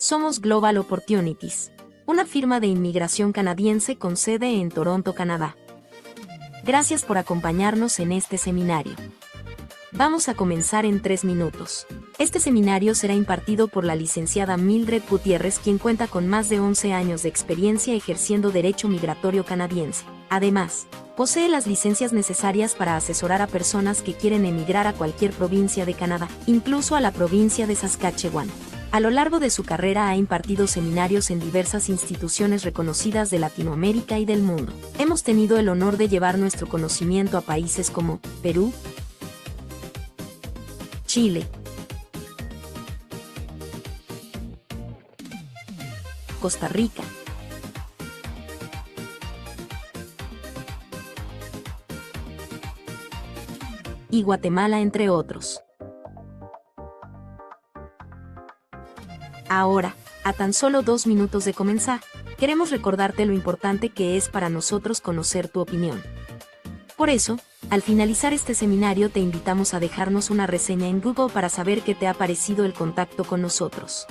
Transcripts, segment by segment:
Somos Global Opportunities, una firma de inmigración canadiense con sede en Toronto, Canadá. Gracias por acompañarnos en este seminario. Vamos a comenzar en 3 minutos. Este seminario será impartido por la licenciada Mildred Gutiérrez, quien cuenta con más de 11 años de experiencia ejerciendo derecho migratorio canadiense. Además, posee las licencias necesarias para asesorar a personas que quieren emigrar a cualquier provincia de Canadá, incluso a la provincia de Saskatchewan. A lo largo de su carrera ha impartido seminarios en diversas instituciones reconocidas de Latinoamérica y del mundo. Hemos tenido el honor de llevar nuestro conocimiento a países como Perú, Chile, Costa Rica, y Guatemala, entre otros. Ahora, a tan solo 2 minutos de comenzar, queremos recordarte lo importante que es para nosotros conocer tu opinión. Por eso, al finalizar este seminario te invitamos a dejarnos una reseña en Google para saber qué te ha parecido el contacto con nosotros.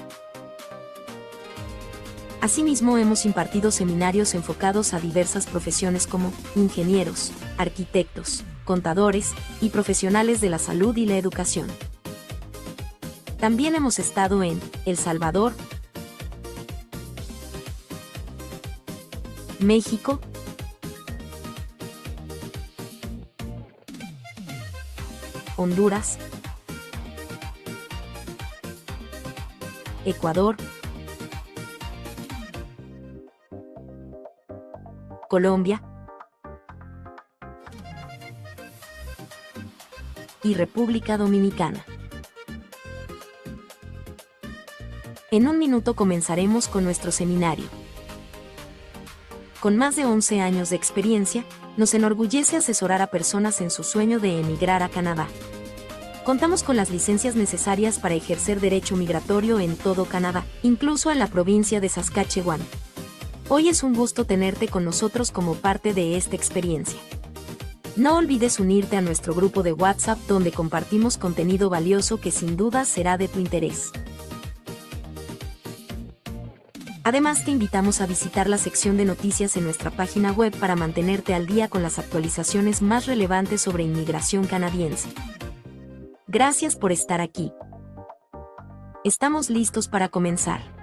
Asimismo, hemos impartido seminarios enfocados a diversas profesiones como ingenieros, arquitectos, contadores y profesionales de la salud y la educación. También hemos estado en El Salvador, México, Honduras, Ecuador, Colombia y República Dominicana. En un minuto comenzaremos con nuestro seminario. Con más de 11 años de experiencia, nos enorgullece asesorar a personas en su sueño de emigrar a Canadá. Contamos con las licencias necesarias para ejercer derecho migratorio en todo Canadá, incluso en la provincia de Saskatchewan. Hoy es un gusto tenerte con nosotros como parte de esta experiencia. No olvides unirte a nuestro grupo de WhatsApp donde compartimos contenido valioso que sin duda será de tu interés. Además, te invitamos a visitar la sección de noticias en nuestra página web para mantenerte al día con las actualizaciones más relevantes sobre inmigración canadiense. Gracias por estar aquí. Estamos listos para comenzar.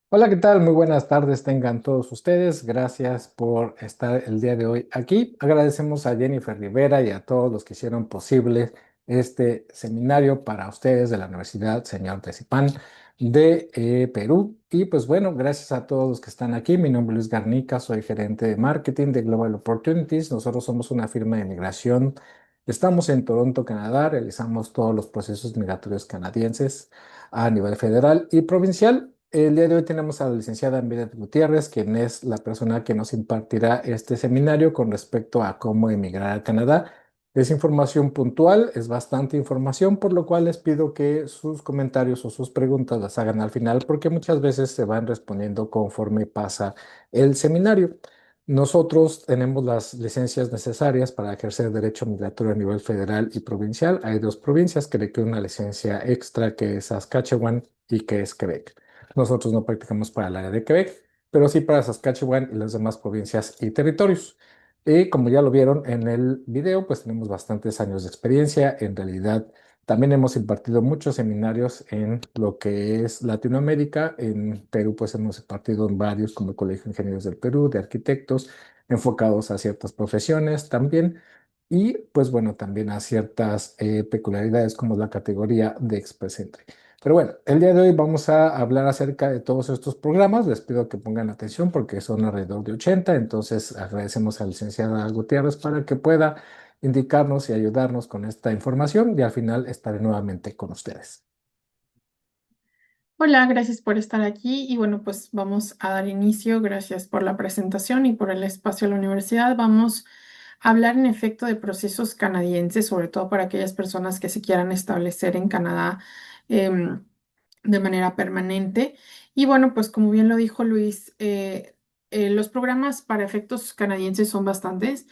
Hola, ¿qué tal? Muy buenas tardes tengan todos ustedes. Gracias por estar el día de hoy aquí. Agradecemos a Jennifer Rivera y a todos los que hicieron posible este seminario para ustedes de la Universidad Señor de Zipán de Perú. Y pues bueno, gracias a todos los que están aquí. Mi nombre es Luis Garnica, soy gerente de marketing de Global Opportunities. Nosotros somos una firma de migración. Estamos en Toronto, Canadá. Realizamos todos los procesos migratorios canadienses a nivel federal y provincial. El día de hoy tenemos a la licenciada Mildred Gutiérrez, quien es la persona que nos impartirá este seminario con respecto a cómo emigrar a Canadá. Es información puntual, es bastante información, por lo cual les pido que sus comentarios o sus preguntas las hagan al final, porque muchas veces se van respondiendo conforme pasa el seminario. Nosotros tenemos las licencias necesarias para ejercer derecho migratorio a nivel federal y provincial. Hay 2 provincias que requieren una licencia extra, que es Saskatchewan y que es Quebec. Nosotros no practicamos para el área de Quebec, pero sí para Saskatchewan y las demás provincias y territorios. Y como ya lo vieron en el video, pues tenemos bastantes años de experiencia. En realidad, también hemos impartido muchos seminarios en lo que es Latinoamérica. En Perú, pues hemos impartido en varios, como el Colegio de Ingenieros del Perú, de arquitectos, enfocados a ciertas profesiones también. Y pues bueno, también a ciertas peculiaridades como la categoría de Express Entry. Pero bueno, el día de hoy vamos a hablar acerca de todos estos programas. Les pido que pongan atención porque son alrededor de 80. Entonces agradecemos a la licenciada Gutiérrez para que pueda indicarnos y ayudarnos con esta información y al final estaré nuevamente con ustedes. Hola, gracias por estar aquí y bueno, pues vamos a dar inicio. Gracias por la presentación y por el espacio a la universidad. Vamos a hablar en efecto de procesos canadienses, sobre todo para aquellas personas que se quieran establecer en Canadá de manera permanente. Y bueno, pues como bien lo dijo Luis, los programas para efectos canadienses son bastantes.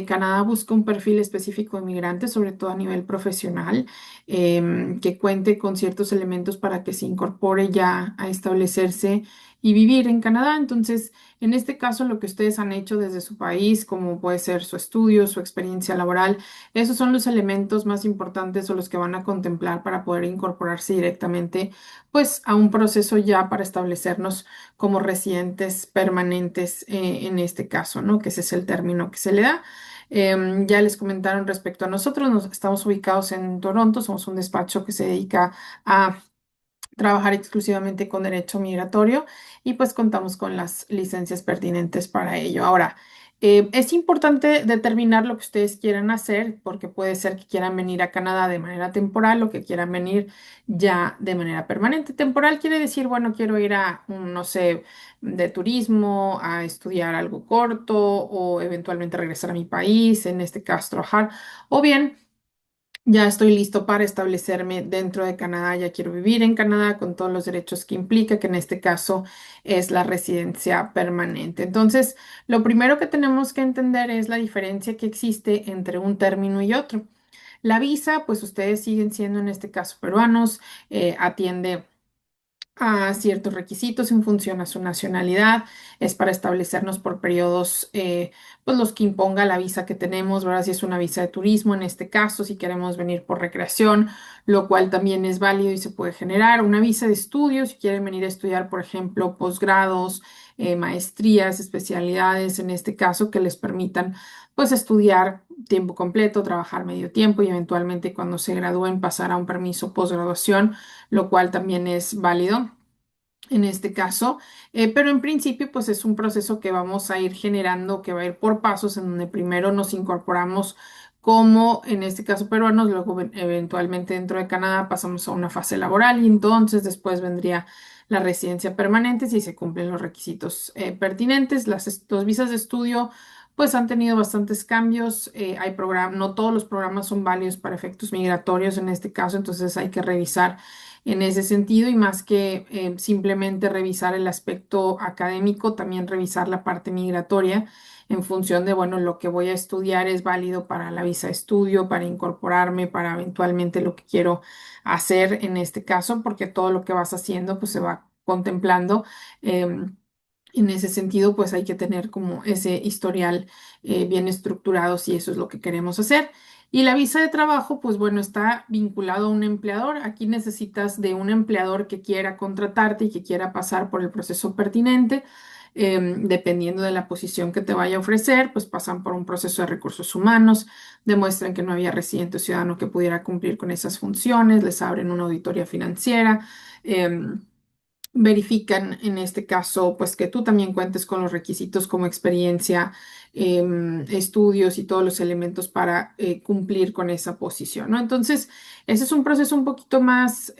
Canadá busca un perfil específico de migrante, sobre todo a nivel profesional, que cuente con ciertos elementos para que se incorpore ya a establecerse y vivir en Canadá. Entonces, en este caso, lo que ustedes han hecho desde su país, como puede ser su estudio, su experiencia laboral, esos son los elementos más importantes o los que van a contemplar para poder incorporarse directamente, pues, a un proceso ya para establecernos como residentes permanentes, en este caso, ¿no? Que ese es el término que se le da. Ya les comentaron respecto a nosotros, nos estamos ubicados en Toronto, somos un despacho que se dedica a trabajar exclusivamente con derecho migratorio y pues contamos con las licencias pertinentes para ello. Ahora, es importante determinar lo que ustedes quieran hacer porque puede ser que quieran venir a Canadá de manera temporal o que quieran venir ya de manera permanente. Temporal quiere decir, bueno, quiero ir a, no sé, de turismo, a estudiar algo corto o eventualmente regresar a mi país, en este caso trabajar, o bien ya estoy listo para establecerme dentro de Canadá, ya quiero vivir en Canadá con todos los derechos que implica, que en este caso es la residencia permanente. Entonces, lo primero que tenemos que entender es la diferencia que existe entre un término y otro. La visa, pues ustedes siguen siendo en este caso peruanos, atiende a ciertos requisitos en función a su nacionalidad, es para establecernos por periodos, pues los que imponga la visa que tenemos, ¿verdad? Si es una visa de turismo, en este caso, si queremos venir por recreación, lo cual también es válido y se puede generar. Una visa de estudio, si quieren venir a estudiar, por ejemplo, posgrados, maestrías, especialidades, en este caso, que les permitan, pues, estudiar tiempo completo, trabajar medio tiempo y eventualmente cuando se gradúen pasar a un permiso posgraduación, lo cual también es válido en este caso, pero en principio pues es un proceso que vamos a ir generando, que va a ir por pasos, en donde primero nos incorporamos como en este caso peruanos, luego eventualmente dentro de Canadá pasamos a una fase laboral y entonces después vendría la residencia permanente si se cumplen los requisitos pertinentes. Los visas de estudio pues han tenido bastantes cambios, hay programas, no todos los programas son válidos para efectos migratorios en este caso, entonces hay que revisar en ese sentido y más que simplemente revisar el aspecto académico, también revisar la parte migratoria en función de, bueno, lo que voy a estudiar es válido para la visa de estudio, para incorporarme, para eventualmente lo que quiero hacer en este caso, porque todo lo que vas haciendo pues se va contemplando. En ese sentido, pues hay que tener como ese historial bien estructurado si eso es lo que queremos hacer. Y la visa de trabajo, pues bueno, está vinculado a un empleador. Aquí necesitas de un empleador que quiera contratarte y que quiera pasar por el proceso pertinente. Dependiendo de la posición que te vaya a ofrecer, pues pasan por un proceso de recursos humanos, demuestran que no había residente o ciudadano que pudiera cumplir con esas funciones, les abren una auditoría financiera. Verifican en este caso, pues que tú también cuentes con los requisitos como experiencia, estudios y todos los elementos para cumplir con esa posición, ¿no? Entonces, ese es un proceso un poquito más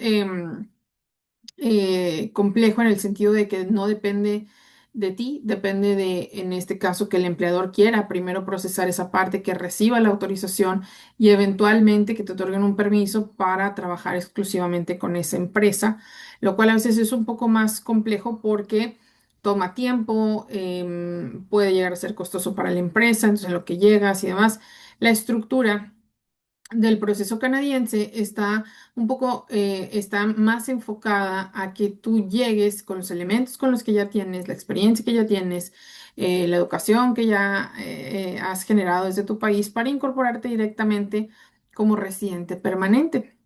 complejo en el sentido de que no depende de ti, depende de, en este caso, que el empleador quiera primero procesar esa parte, que reciba la autorización y eventualmente que te otorguen un permiso para trabajar exclusivamente con esa empresa, lo cual a veces es un poco más complejo porque toma tiempo, puede llegar a ser costoso para la empresa, entonces en lo que llegas y demás, la estructura del proceso canadiense está un poco, está más enfocada a que tú llegues con los elementos con los que ya tienes, la experiencia que ya tienes, la educación que ya has generado desde tu país para incorporarte directamente como residente permanente.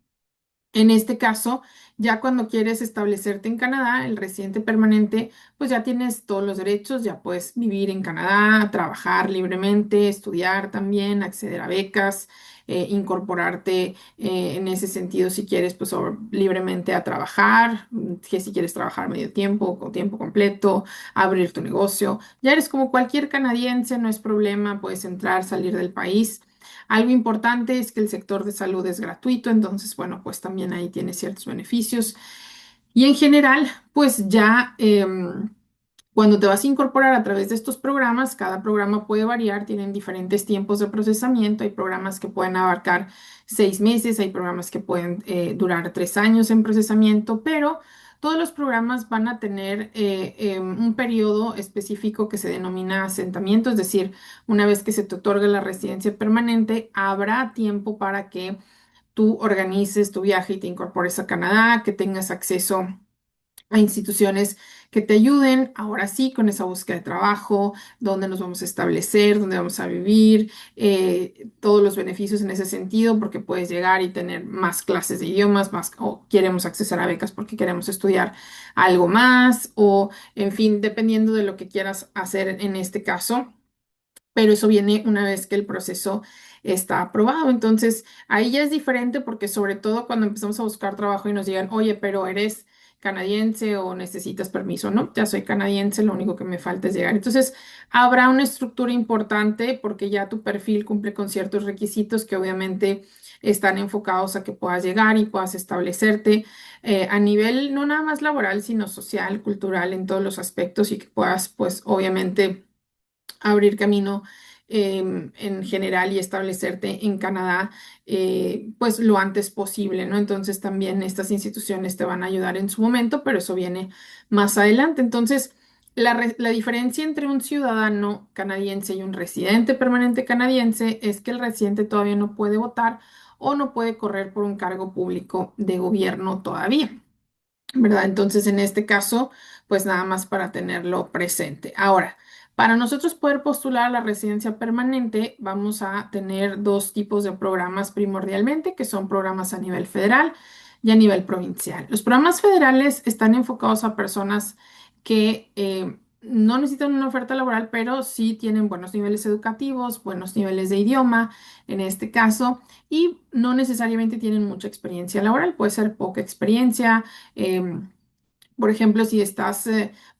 En este caso, ya cuando quieres establecerte en Canadá, el residente permanente, pues ya tienes todos los derechos, ya puedes vivir en Canadá, trabajar libremente, estudiar también, acceder a becas, incorporarte en ese sentido si quieres, pues libremente a trabajar, que si quieres trabajar medio tiempo o tiempo completo, abrir tu negocio. Ya eres como cualquier canadiense, no es problema, puedes entrar, salir del país. Algo importante es que el sector de salud es gratuito, entonces, bueno, pues también ahí tiene ciertos beneficios. Y en general, pues ya cuando te vas a incorporar a través de estos programas, cada programa puede variar, tienen diferentes tiempos de procesamiento, hay programas que pueden abarcar 6 meses, hay programas que pueden durar 3 años en procesamiento, pero todos los programas van a tener un periodo específico que se denomina asentamiento, es decir, una vez que se te otorga la residencia permanente, habrá tiempo para que tú organices tu viaje y te incorpores a Canadá, que tengas acceso a instituciones que te ayuden, ahora sí, con esa búsqueda de trabajo, dónde nos vamos a establecer, dónde vamos a vivir, todos los beneficios en ese sentido, porque puedes llegar y tener más clases de idiomas, más, o queremos acceder a becas porque queremos estudiar algo más, o en fin, dependiendo de lo que quieras hacer en este caso, pero eso viene una vez que el proceso está aprobado. Entonces, ahí ya es diferente porque sobre todo cuando empezamos a buscar trabajo y nos digan, oye, pero eres canadiense o necesitas permiso, ¿no? Ya soy canadiense, lo único que me falta es llegar. Entonces, habrá una estructura importante porque ya tu perfil cumple con ciertos requisitos que obviamente están enfocados a que puedas llegar y puedas establecerte a nivel no nada más laboral, sino social, cultural, en todos los aspectos y que puedas, pues, obviamente abrir camino en general y establecerte en Canadá, pues lo antes posible, ¿no? Entonces también estas instituciones te van a ayudar en su momento, pero eso viene más adelante. Entonces, la diferencia entre un ciudadano canadiense y un residente permanente canadiense es que el residente todavía no puede votar o no puede correr por un cargo público de gobierno todavía. ¿Verdad? Entonces, en este caso, pues nada más para tenerlo presente. Ahora, para nosotros poder postular a la residencia permanente, vamos a tener dos tipos de programas primordialmente, que son programas a nivel federal y a nivel provincial. Los programas federales están enfocados a personas que no necesitan una oferta laboral, pero sí tienen buenos niveles educativos, buenos niveles de idioma, en este caso, y no necesariamente tienen mucha experiencia laboral, puede ser poca experiencia. Por ejemplo, si estás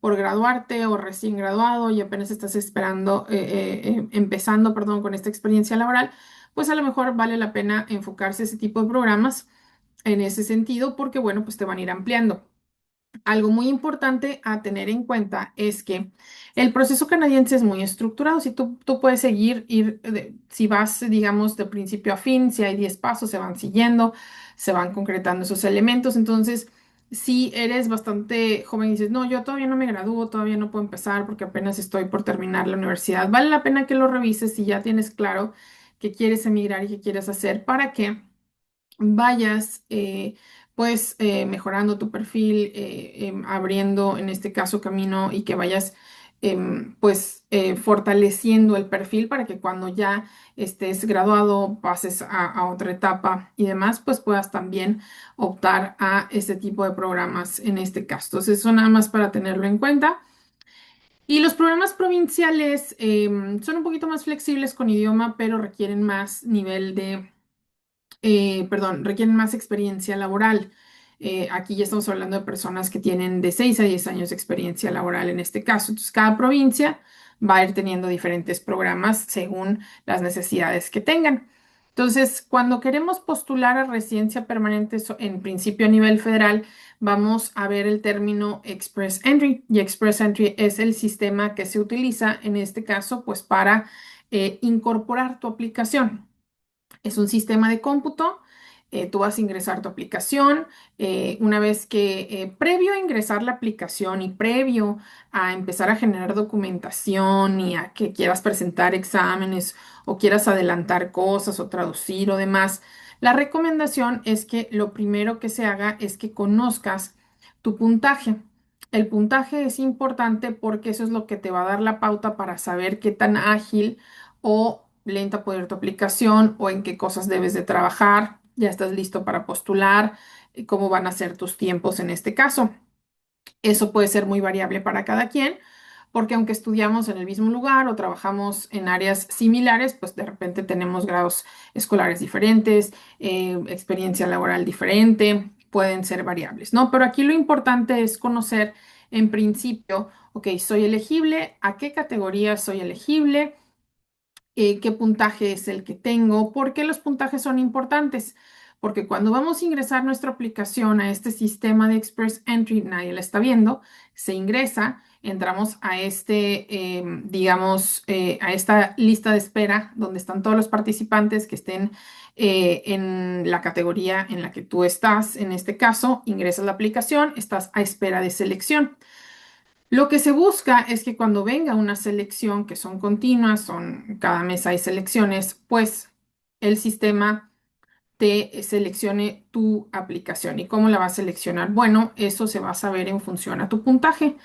por graduarte o recién graduado y apenas estás esperando, empezando, perdón, con esta experiencia laboral, pues a lo mejor vale la pena enfocarse a ese tipo de programas en ese sentido porque, bueno, pues te van a ir ampliando. Algo muy importante a tener en cuenta es que el proceso canadiense es muy estructurado. Si tú puedes seguir, si vas, digamos, de principio a fin, si hay 10 pasos, se van siguiendo, se van concretando esos elementos. Entonces, si eres bastante joven y dices, no, yo todavía no me gradúo, todavía no puedo empezar porque apenas estoy por terminar la universidad, vale la pena que lo revises si ya tienes claro que quieres emigrar y que quieres hacer para que vayas pues mejorando tu perfil, abriendo en este caso camino y que vayas pues fortaleciendo el perfil para que cuando ya estés graduado, pases a otra etapa y demás, pues puedas también optar a este tipo de programas en este caso. Entonces, eso nada más para tenerlo en cuenta. Y los programas provinciales son un poquito más flexibles con idioma, pero requieren más nivel de perdón, requieren más experiencia laboral. Aquí ya estamos hablando de personas que tienen de 6 a 10 años de experiencia laboral en este caso. Entonces, cada provincia va a ir teniendo diferentes programas según las necesidades que tengan. Entonces, cuando queremos postular a residencia permanente, en principio a nivel federal, vamos a ver el término Express Entry. Y Express Entry es el sistema que se utiliza en este caso, pues para incorporar tu aplicación. Es un sistema de cómputo. Tú vas a ingresar tu aplicación. Una vez que, previo a ingresar la aplicación y previo a empezar a generar documentación y a que quieras presentar exámenes o quieras adelantar cosas o traducir o demás, la recomendación es que lo primero que se haga es que conozcas tu puntaje. El puntaje es importante porque eso es lo que te va a dar la pauta para saber qué tan ágil o lenta puede ir tu aplicación o en qué cosas debes de trabajar. Ya estás listo para postular, cómo van a ser tus tiempos en este caso. Eso puede ser muy variable para cada quien, porque aunque estudiamos en el mismo lugar o trabajamos en áreas similares, pues de repente tenemos grados escolares diferentes, experiencia laboral diferente, pueden ser variables, ¿no? Pero aquí lo importante es conocer en principio, ok, soy elegible, a qué categoría soy elegible, qué puntaje es el que tengo. ¿Por qué los puntajes son importantes? Porque cuando vamos a ingresar nuestra aplicación a este sistema de Express Entry, nadie la está viendo, se ingresa, entramos a digamos, a esta lista de espera donde están todos los participantes que estén en la categoría en la que tú estás. En este caso, ingresas la aplicación, estás a espera de selección. Lo que se busca es que cuando venga una selección, que son continuas, cada mes hay selecciones, pues el sistema te seleccione tu aplicación. ¿Y cómo la va a seleccionar? Bueno, eso se va a saber en función a tu puntaje.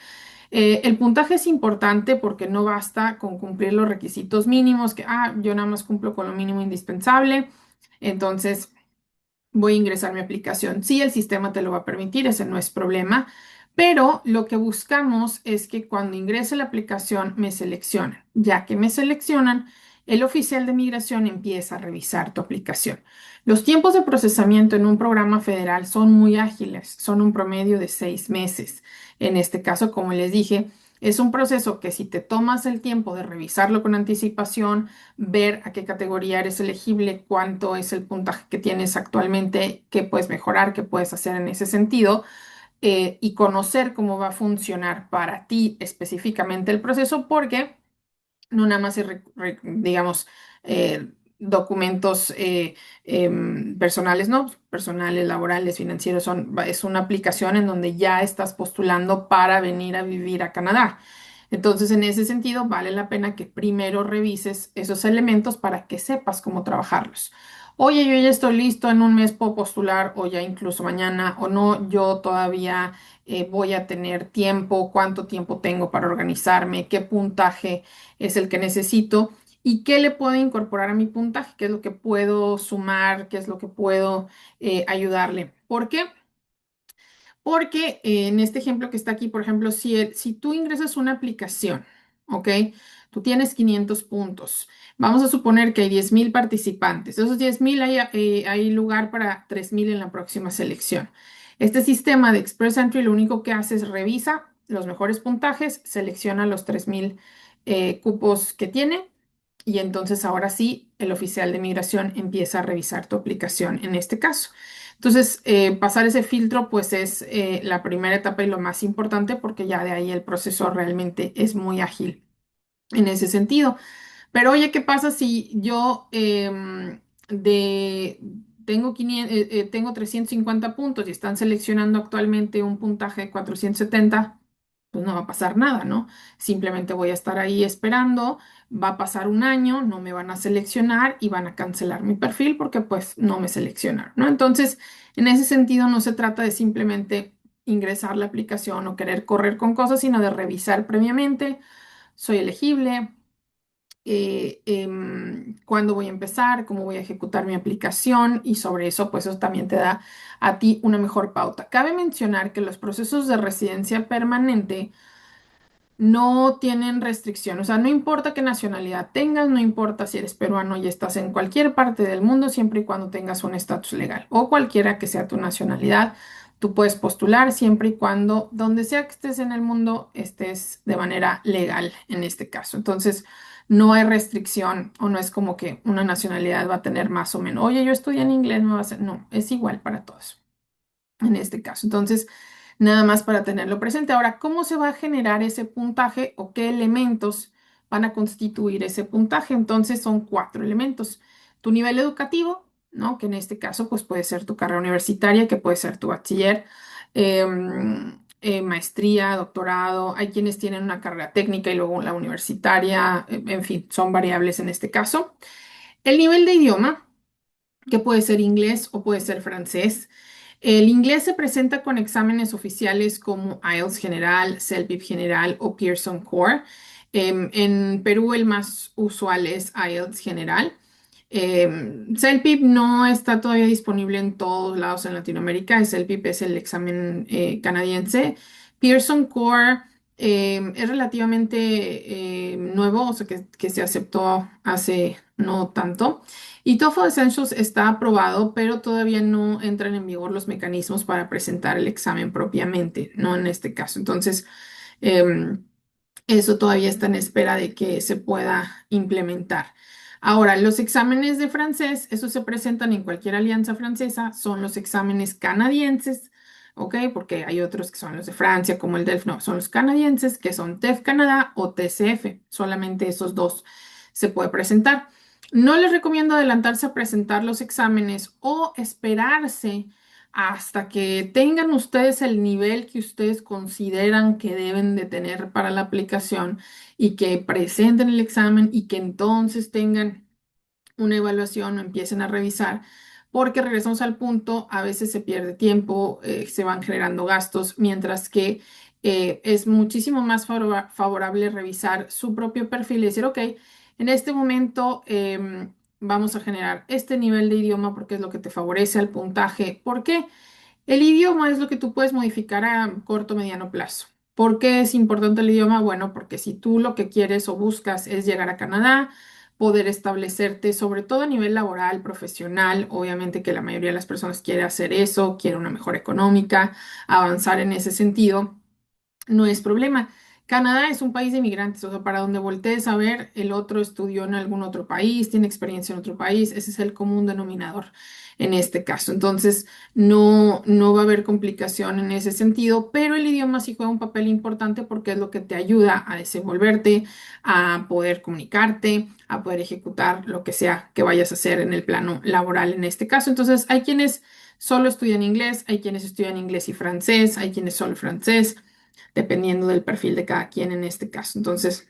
El puntaje es importante porque no basta con cumplir los requisitos mínimos, yo nada más cumplo con lo mínimo indispensable, entonces voy a ingresar mi aplicación. Sí, el sistema te lo va a permitir, ese no es problema, pero lo que buscamos es que cuando ingrese la aplicación me seleccionen. Ya que me seleccionan, el oficial de migración empieza a revisar tu aplicación. Los tiempos de procesamiento en un programa federal son muy ágiles, son un promedio de 6 meses. En este caso, como les dije, es un proceso que si te tomas el tiempo de revisarlo con anticipación, ver a qué categoría eres elegible, cuánto es el puntaje que tienes actualmente, qué puedes mejorar, qué puedes hacer en ese sentido, y conocer cómo va a funcionar para ti específicamente el proceso, porque no nada más es, digamos, documentos personales, ¿no? Personales, laborales, financieros, es una aplicación en donde ya estás postulando para venir a vivir a Canadá. Entonces, en ese sentido, vale la pena que primero revises esos elementos para que sepas cómo trabajarlos. Oye, yo ya estoy listo, en un mes puedo postular, o ya incluso mañana, o no, yo todavía voy a tener tiempo, cuánto tiempo tengo para organizarme, qué puntaje es el que necesito y qué le puedo incorporar a mi puntaje, qué es lo que puedo sumar, qué es lo que puedo ayudarle. ¿Por qué? Porque en este ejemplo que está aquí, por ejemplo, si tú ingresas una aplicación, ¿ok? Tú tienes 500 puntos. Vamos a suponer que hay 10,000 participantes. Esos 10,000 hay lugar para 3,000 en la próxima selección. Este sistema de Express Entry lo único que hace es revisa los mejores puntajes, selecciona los 3,000 cupos que tiene y entonces ahora sí el oficial de migración empieza a revisar tu aplicación en este caso. Entonces, pasar ese filtro pues es la primera etapa y lo más importante porque ya de ahí el proceso realmente es muy ágil en ese sentido. Pero oye, ¿qué pasa si yo tengo 350 puntos y están seleccionando actualmente un puntaje de 470? Pues no va a pasar nada, ¿no? Simplemente voy a estar ahí esperando, va a pasar un año, no me van a seleccionar y van a cancelar mi perfil porque pues no me seleccionaron, ¿no? Entonces, en ese sentido no se trata de simplemente ingresar la aplicación o querer correr con cosas, sino de revisar previamente, soy elegible, cuándo voy a empezar, cómo voy a ejecutar mi aplicación y sobre eso, pues eso también te da a ti una mejor pauta. Cabe mencionar que los procesos de residencia permanente no tienen restricción, o sea, no importa qué nacionalidad tengas, no importa si eres peruano y estás en cualquier parte del mundo, siempre y cuando tengas un estatus legal o cualquiera que sea tu nacionalidad, tú puedes postular siempre y cuando, donde sea que estés en el mundo, estés de manera legal en este caso. Entonces, no hay restricción o no es como que una nacionalidad va a tener más o menos, oye, yo estudié en inglés, me va a hacer, no, es igual para todos en este caso. Entonces, nada más para tenerlo presente. Ahora, ¿cómo se va a generar ese puntaje o qué elementos van a constituir ese puntaje? Entonces, son 4 elementos. Tu nivel educativo, ¿no? Que en este caso, pues puede ser tu carrera universitaria, que puede ser tu bachiller, maestría, doctorado. Hay quienes tienen una carrera técnica y luego la universitaria, en fin, son variables en este caso. El nivel de idioma, que puede ser inglés o puede ser francés. El inglés se presenta con exámenes oficiales como IELTS General, CELPIP General o Pearson Core. En Perú el más usual es IELTS General. CELPIP no está todavía disponible en todos lados en Latinoamérica. El CELPIP es el examen canadiense. Pearson Core es relativamente nuevo, o sea que se aceptó hace no tanto. Y TOEFL Essentials está aprobado, pero todavía no entran en vigor los mecanismos para presentar el examen propiamente, no en este caso. Entonces, em, eso todavía está en espera de que se pueda implementar. Ahora, los exámenes de francés, esos se presentan en cualquier alianza francesa, son los exámenes canadienses, ¿ok? Porque hay otros que son los de Francia, como el DELF, no, son los canadienses, que son TEF Canadá o TCF, solamente esos dos se puede presentar. No les recomiendo adelantarse a presentar los exámenes o esperarse hasta que tengan ustedes el nivel que ustedes consideran que deben de tener para la aplicación y que presenten el examen y que entonces tengan una evaluación o empiecen a revisar, porque regresamos al punto, a veces se pierde tiempo, se van generando gastos, mientras que es muchísimo más favorable revisar su propio perfil y decir, ok, en este momento vamos a generar este nivel de idioma porque es lo que te favorece al puntaje. ¿Por qué? El idioma es lo que tú puedes modificar a corto o mediano plazo. ¿Por qué es importante el idioma? Bueno, porque si tú lo que quieres o buscas es llegar a Canadá, poder establecerte, sobre todo a nivel laboral, profesional, obviamente que la mayoría de las personas quiere hacer eso, quiere una mejora económica, avanzar en ese sentido no es problema. Canadá es un país de migrantes, o sea, para donde voltees a ver, el otro estudió en algún otro país, tiene experiencia en otro país, ese es el común denominador en este caso. Entonces, no va a haber complicación en ese sentido, pero el idioma sí juega un papel importante porque es lo que te ayuda a desenvolverte, a poder comunicarte, a poder ejecutar lo que sea que vayas a hacer en el plano laboral en este caso. Entonces, hay quienes solo estudian inglés, hay quienes estudian inglés y francés, hay quienes solo francés dependiendo del perfil de cada quien en este caso. Entonces,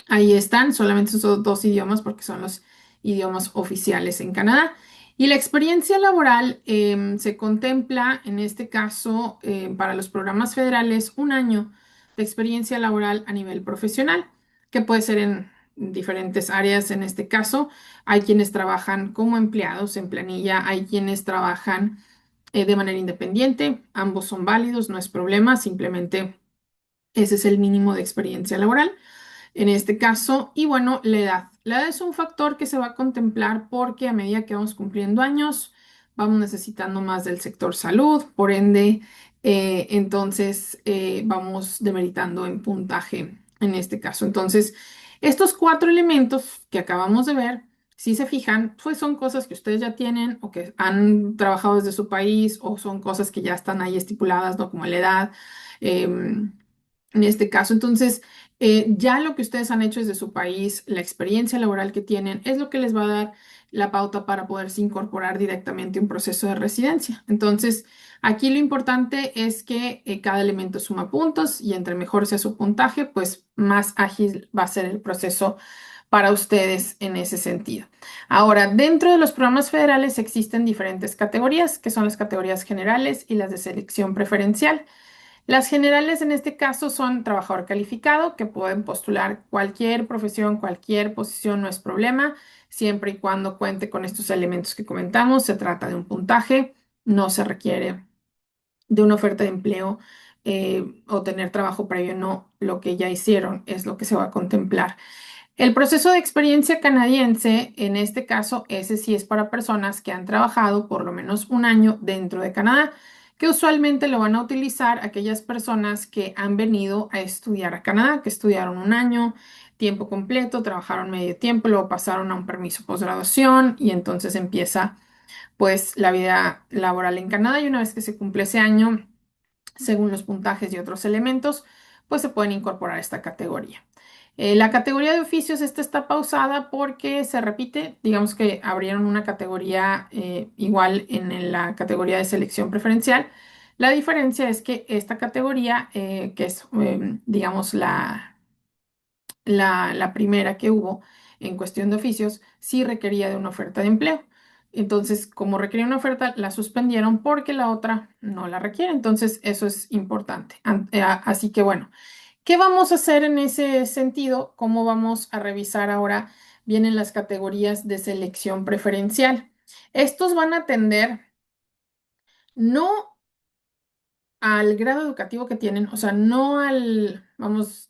ahí están, solamente esos dos idiomas porque son los idiomas oficiales en Canadá. Y la experiencia laboral se contempla, en este caso, para los programas federales, un año de experiencia laboral a nivel profesional, que puede ser en diferentes áreas. En este caso, hay quienes trabajan como empleados en planilla, hay quienes trabajan de manera independiente, ambos son válidos, no es problema, simplemente ese es el mínimo de experiencia laboral en este caso. Y bueno, la edad. La edad es un factor que se va a contemplar porque a medida que vamos cumpliendo años, vamos necesitando más del sector salud, por ende, entonces vamos demeritando en puntaje en este caso. Entonces, estos cuatro elementos que acabamos de ver, si se fijan, pues son cosas que ustedes ya tienen o que han trabajado desde su país o son cosas que ya están ahí estipuladas, ¿no? Como la edad. En este caso, entonces, ya lo que ustedes han hecho desde su país, la experiencia laboral que tienen, es lo que les va a dar la pauta para poderse incorporar directamente a un proceso de residencia. Entonces, aquí lo importante es que cada elemento suma puntos y entre mejor sea su puntaje, pues más ágil va a ser el proceso para ustedes en ese sentido. Ahora, dentro de los programas federales existen diferentes categorías, que son las categorías generales y las de selección preferencial. Las generales en este caso son trabajador calificado, que pueden postular cualquier profesión, cualquier posición, no es problema, siempre y cuando cuente con estos elementos que comentamos. Se trata de un puntaje, no se requiere de una oferta de empleo o tener trabajo previo, no, lo que ya hicieron es lo que se va a contemplar. El proceso de experiencia canadiense, en este caso, ese sí es para personas que han trabajado por lo menos un año dentro de Canadá, que usualmente lo van a utilizar aquellas personas que han venido a estudiar a Canadá, que estudiaron un año, tiempo completo, trabajaron medio tiempo, luego pasaron a un permiso postgraduación y entonces empieza pues la vida laboral en Canadá y una vez que se cumple ese año, según los puntajes y otros elementos, pues se pueden incorporar a esta categoría. La categoría de oficios, esta está pausada porque se repite, digamos que abrieron una categoría igual en la categoría de selección preferencial. La diferencia es que esta categoría, que es, digamos, la primera que hubo en cuestión de oficios, sí requería de una oferta de empleo. Entonces, como requería una oferta, la suspendieron porque la otra no la requiere. Entonces, eso es importante. Así que bueno, ¿qué vamos a hacer en ese sentido? ¿Cómo vamos a revisar ahora? Vienen las categorías de selección preferencial. Estos van a atender no al grado educativo que tienen, o sea, no al, vamos,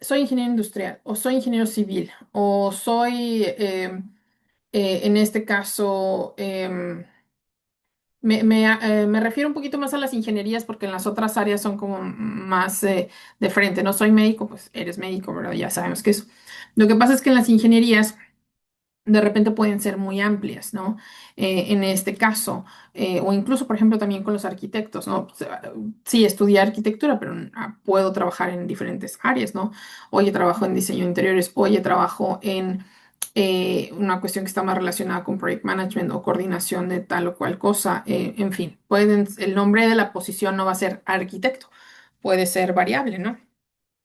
soy ingeniero industrial o soy ingeniero civil o soy, en este caso, me refiero un poquito más a las ingenierías porque en las otras áreas son como más de frente. No soy médico, pues eres médico, ¿verdad? Ya sabemos que eso. Lo que pasa es que en las ingenierías de repente pueden ser muy amplias, ¿no? En este caso, o incluso, por ejemplo, también con los arquitectos, ¿no? O sea, sí, estudié arquitectura, pero puedo trabajar en diferentes áreas, ¿no? Oye, trabajo en diseño de interiores, oye, trabajo en una cuestión que está más relacionada con project management o coordinación de tal o cual cosa, en fin, el nombre de la posición no va a ser arquitecto, puede ser variable, ¿no?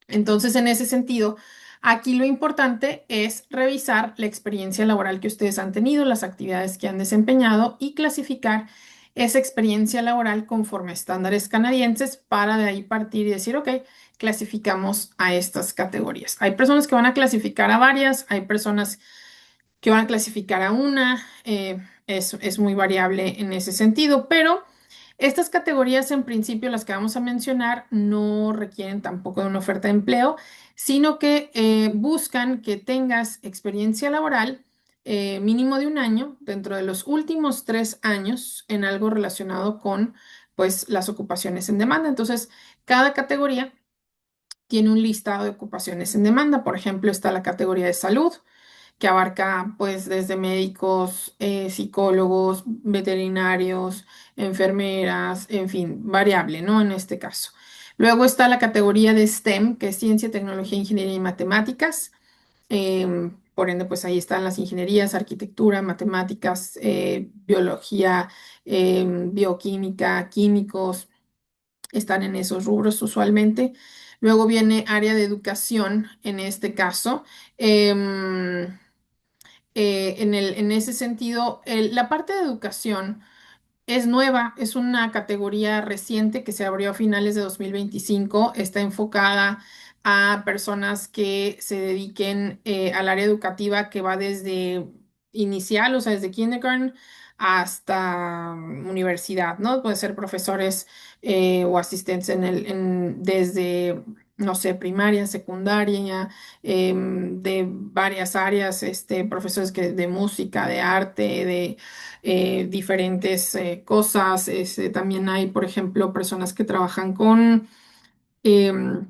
Entonces, en ese sentido, aquí lo importante es revisar la experiencia laboral que ustedes han tenido, las actividades que han desempeñado y clasificar esa experiencia laboral conforme a estándares canadienses para de ahí partir y decir, ok, clasificamos a estas categorías. Hay personas que van a clasificar a varias, hay personas que van a clasificar a una, es muy variable en ese sentido, pero estas categorías en principio, las que vamos a mencionar, no requieren tampoco de una oferta de empleo, sino que buscan que tengas experiencia laboral mínimo de un año dentro de los últimos 3 años en algo relacionado con pues las ocupaciones en demanda. Entonces, cada categoría tiene un listado de ocupaciones en demanda. Por ejemplo, está la categoría de salud que abarca pues desde médicos, psicólogos, veterinarios, enfermeras, en fin, variable, ¿no? En este caso. Luego está la categoría de STEM, que es ciencia, tecnología, ingeniería y matemáticas. Por ende, pues ahí están las ingenierías, arquitectura, matemáticas, biología, bioquímica, químicos, están en esos rubros usualmente. Luego viene área de educación, en este caso. Em, en ese sentido, la parte de educación es nueva, es una categoría reciente que se abrió a finales de 2025. Está enfocada a personas que se dediquen al área educativa que va desde inicial, o sea, desde kindergarten hasta universidad, ¿no? Puede ser profesores o asistentes desde, no sé, primaria, secundaria, de varias áreas, profesores de música, de arte, de diferentes cosas. También hay, por ejemplo, personas que trabajan con em,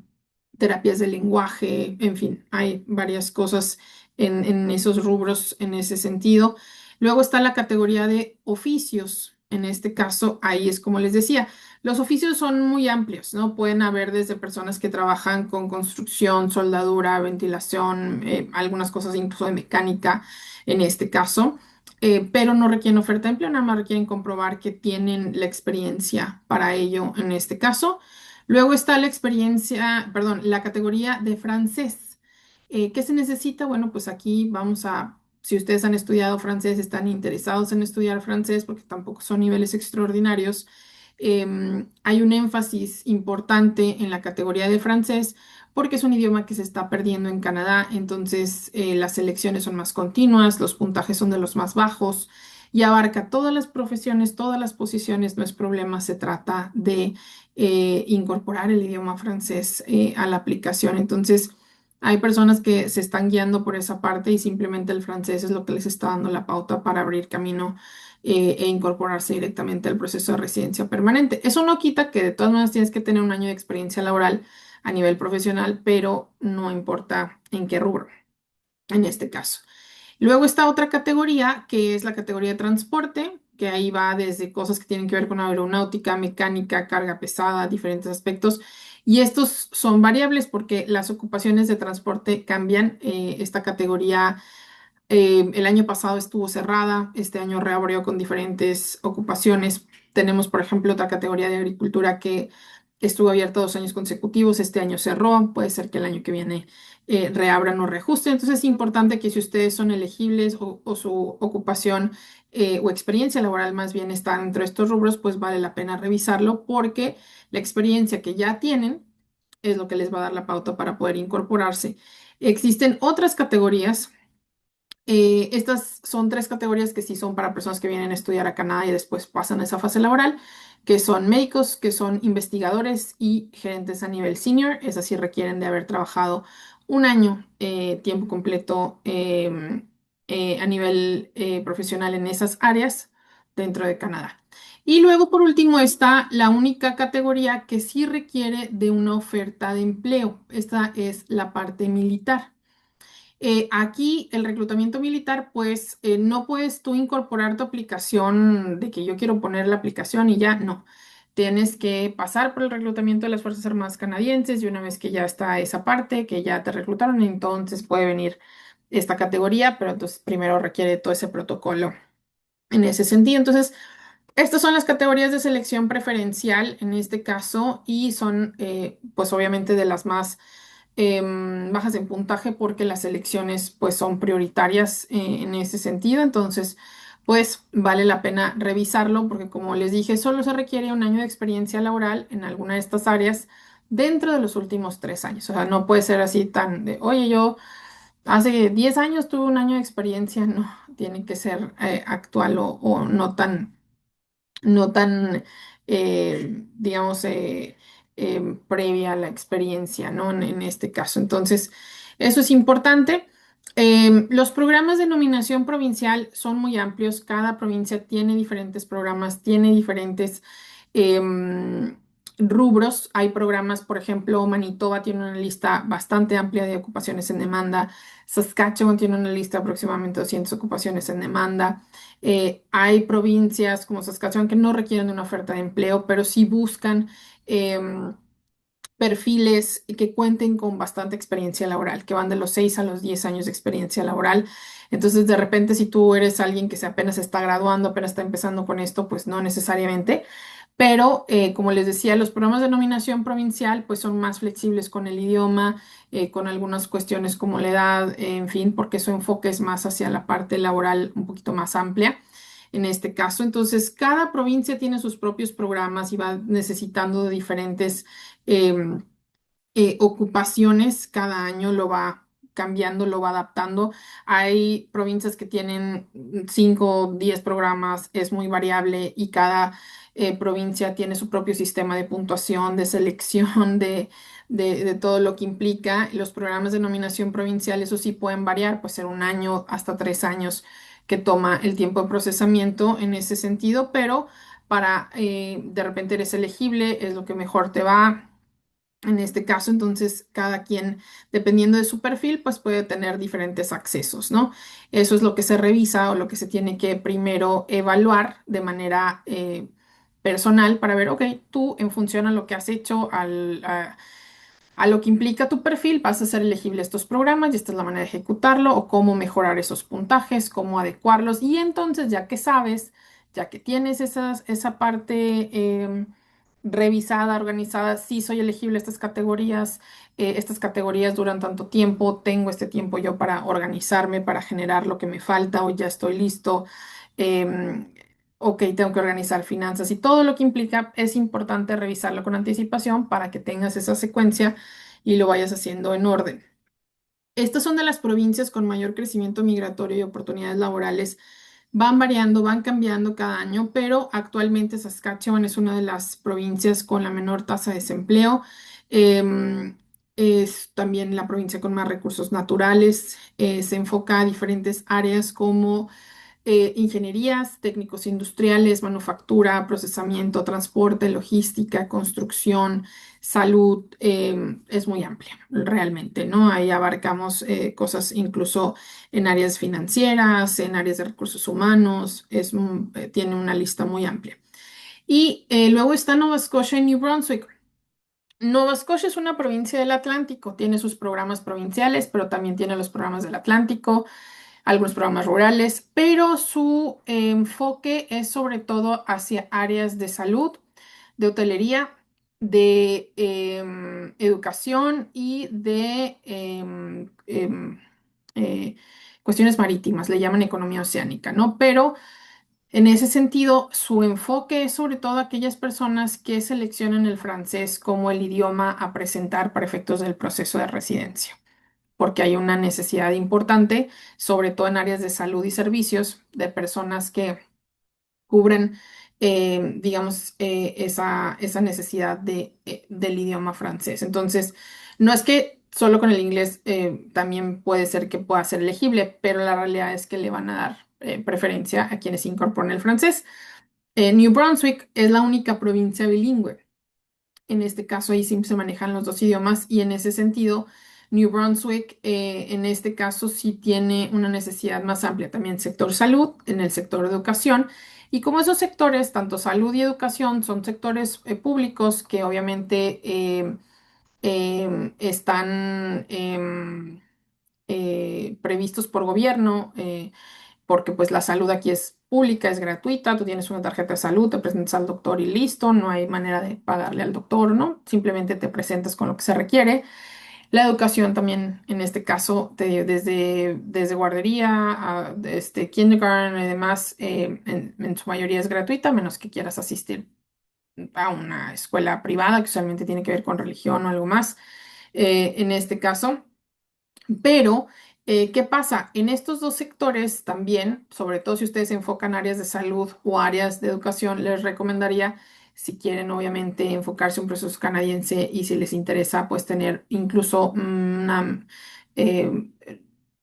terapias de lenguaje, en fin, hay varias cosas en esos rubros en ese sentido. Luego está la categoría de oficios. En este caso, ahí es como les decía, los oficios son muy amplios, ¿no? Pueden haber desde personas que trabajan con construcción, soldadura, ventilación, algunas cosas incluso de mecánica en este caso, pero no requieren oferta de empleo, nada más requieren comprobar que tienen la experiencia para ello en este caso. Luego está la experiencia, perdón, la categoría de francés. ¿Qué se necesita? Bueno, pues aquí vamos a, si ustedes han estudiado francés, están interesados en estudiar francés, porque tampoco son niveles extraordinarios, hay un énfasis importante en la categoría de francés porque es un idioma que se está perdiendo en Canadá, entonces las selecciones son más continuas, los puntajes son de los más bajos y abarca todas las profesiones, todas las posiciones, no es problema, se trata de incorporar el idioma francés a la aplicación. Entonces, hay personas que se están guiando por esa parte y simplemente el francés es lo que les está dando la pauta para abrir camino e incorporarse directamente al proceso de residencia permanente. Eso no quita que de todas maneras tienes que tener un año de experiencia laboral a nivel profesional, pero no importa en qué rubro, en este caso. Luego está otra categoría, que es la categoría de transporte, que ahí va desde cosas que tienen que ver con aeronáutica, mecánica, carga pesada, diferentes aspectos. Y estos son variables porque las ocupaciones de transporte cambian. Esta categoría el año pasado estuvo cerrada, este año reabrió con diferentes ocupaciones. Tenemos, por ejemplo, otra categoría de agricultura que estuvo abierta 2 años consecutivos, este año cerró, puede ser que el año que viene reabran o reajusten. Entonces es importante que si ustedes son elegibles o su ocupación o experiencia laboral más bien está dentro de estos rubros, pues vale la pena revisarlo porque la experiencia que ya tienen es lo que les va a dar la pauta para poder incorporarse. Existen otras categorías. Estas son 3 categorías que sí son para personas que vienen a estudiar a Canadá y después pasan a esa fase laboral, que son médicos, que son investigadores y gerentes a nivel senior. Esas sí requieren de haber trabajado un año tiempo completo a nivel profesional en esas áreas dentro de Canadá. Y luego, por último, está la única categoría que sí requiere de una oferta de empleo. Esta es la parte militar. Aquí el reclutamiento militar, pues no puedes tú incorporar tu aplicación de que yo quiero poner la aplicación y ya, no. Tienes que pasar por el reclutamiento de las Fuerzas Armadas canadienses y una vez que ya está esa parte, que ya te reclutaron, entonces puede venir esta categoría, pero entonces primero requiere todo ese protocolo en ese sentido. Entonces, estas son las categorías de selección preferencial en este caso y son, pues obviamente de las más bajas en puntaje porque las elecciones pues son prioritarias en ese sentido. Entonces, pues vale la pena revisarlo porque como les dije, solo se requiere un año de experiencia laboral en alguna de estas áreas dentro de los últimos 3 años. O sea, no puede ser así tan de, oye, yo hace 10 años tuve un año de experiencia. No, tiene que ser actual o no tan, digamos, previa a la experiencia, ¿no? En este caso. Entonces, eso es importante. Los programas de nominación provincial son muy amplios. Cada provincia tiene diferentes programas, tiene diferentes em, rubros. Hay programas, por ejemplo, Manitoba tiene una lista bastante amplia de ocupaciones en demanda. Saskatchewan tiene una lista de aproximadamente 200 ocupaciones en demanda. Hay provincias como Saskatchewan que no requieren de una oferta de empleo, pero sí buscan em, perfiles que cuenten con bastante experiencia laboral, que van de los 6 a los 10 años de experiencia laboral. Entonces, de repente, si tú eres alguien que se apenas está graduando, apenas está empezando con esto, pues no necesariamente. Pero, como les decía, los programas de nominación provincial pues son más flexibles con el idioma, con algunas cuestiones como la edad, en fin, porque su enfoque es más hacia la parte laboral un poquito más amplia en este caso. Entonces, cada provincia tiene sus propios programas y va necesitando de diferentes em, ocupaciones, cada año lo va cambiando, lo va adaptando. Hay provincias que tienen 5 o 10 programas, es muy variable y cada provincia tiene su propio sistema de puntuación, de selección, de todo lo que implica. Los programas de nominación provincial, eso sí pueden variar, puede ser un año hasta 3 años que toma el tiempo de procesamiento en ese sentido, pero para de repente eres elegible, es lo que mejor te va en este caso. Entonces, cada quien, dependiendo de su perfil, pues puede tener diferentes accesos, ¿no? Eso es lo que se revisa o lo que se tiene que primero evaluar de manera personal para ver, ok, tú en función a lo que has hecho, a lo que implica tu perfil, vas a ser elegible a estos programas y esta es la manera de ejecutarlo o cómo mejorar esos puntajes, cómo adecuarlos. Y entonces, ya que sabes, ya que tienes esa parte revisada, organizada, sí soy elegible a estas categorías duran tanto tiempo, tengo este tiempo yo para organizarme, para generar lo que me falta o ya estoy listo. em, Ok, tengo que organizar finanzas y todo lo que implica, es importante revisarlo con anticipación para que tengas esa secuencia y lo vayas haciendo en orden. Estas son de las provincias con mayor crecimiento migratorio y oportunidades laborales. Van variando, van cambiando cada año, pero actualmente Saskatchewan es una de las provincias con la menor tasa de desempleo. Es también la provincia con más recursos naturales. Se enfoca a diferentes áreas como ingenierías, técnicos industriales, manufactura, procesamiento, transporte, logística, construcción, salud. Es muy amplia, realmente, ¿no? Ahí abarcamos cosas incluso en áreas financieras, en áreas de recursos humanos. Tiene una lista muy amplia. Y luego está Nova Scotia y New Brunswick. Nova Scotia es una provincia del Atlántico, tiene sus programas provinciales, pero también tiene los programas del Atlántico, algunos programas rurales, pero su enfoque es sobre todo hacia áreas de salud, de hotelería, de educación y de eh, cuestiones marítimas, le llaman economía oceánica, ¿no? Pero en ese sentido, su enfoque es sobre todo aquellas personas que seleccionan el francés como el idioma a presentar para efectos del proceso de residencia, porque hay una necesidad importante, sobre todo en áreas de salud y servicios, de personas que cubren, digamos, esa necesidad del idioma francés. Entonces, no es que solo con el inglés también puede ser que pueda ser elegible, pero la realidad es que le van a dar preferencia a quienes incorporen el francés. New Brunswick es la única provincia bilingüe. En este caso, ahí sí se manejan los dos idiomas y en ese sentido, New Brunswick, en este caso, sí tiene una necesidad más amplia también sector salud, en el sector educación. Y como esos sectores, tanto salud y educación, son sectores públicos que obviamente están previstos por gobierno, porque pues la salud aquí es pública, es gratuita, tú tienes una tarjeta de salud, te presentas al doctor y listo, no hay manera de pagarle al doctor, ¿no? Simplemente te presentas con lo que se requiere. La educación también, en este caso, desde guardería a kindergarten y demás, en su mayoría es gratuita, a menos que quieras asistir a una escuela privada que usualmente tiene que ver con religión o algo más, en este caso. Pero, ¿qué pasa? En estos dos sectores también, sobre todo si ustedes se enfocan en áreas de salud o áreas de educación, les recomendaría, si quieren obviamente enfocarse en un proceso canadiense y si les interesa, pues tener incluso eh,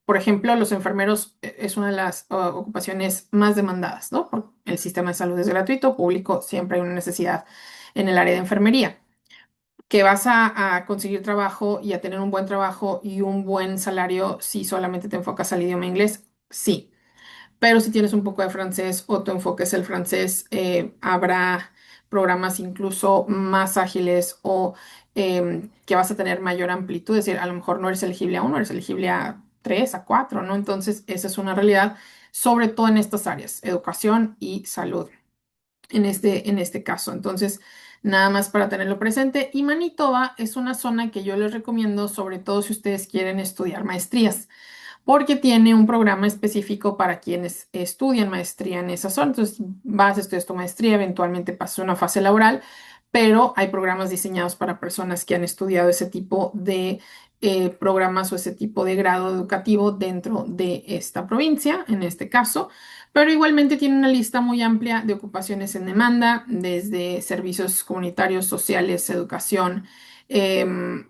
por ejemplo, los enfermeros es una de las ocupaciones más demandadas, ¿no? Porque el sistema de salud es gratuito, público, siempre hay una necesidad en el área de enfermería que vas a conseguir trabajo y a tener un buen trabajo y un buen salario si solamente te enfocas al idioma inglés, sí. Pero si tienes un poco de francés o tu enfoque es el francés, habrá programas incluso más ágiles o que vas a tener mayor amplitud. Es decir, a lo mejor no eres elegible a uno, eres elegible a tres, a cuatro, ¿no? Entonces, esa es una realidad, sobre todo en estas áreas, educación y salud en este caso. Entonces, nada más para tenerlo presente. Y Manitoba es una zona que yo les recomiendo, sobre todo si ustedes quieren estudiar maestrías, porque tiene un programa específico para quienes estudian maestría en esa zona. Entonces, vas, estudias tu maestría, eventualmente pasas una fase laboral, pero hay programas diseñados para personas que han estudiado ese tipo de programas o ese tipo de grado educativo dentro de esta provincia, en este caso. Pero igualmente tiene una lista muy amplia de ocupaciones en demanda, desde servicios comunitarios, sociales, educación,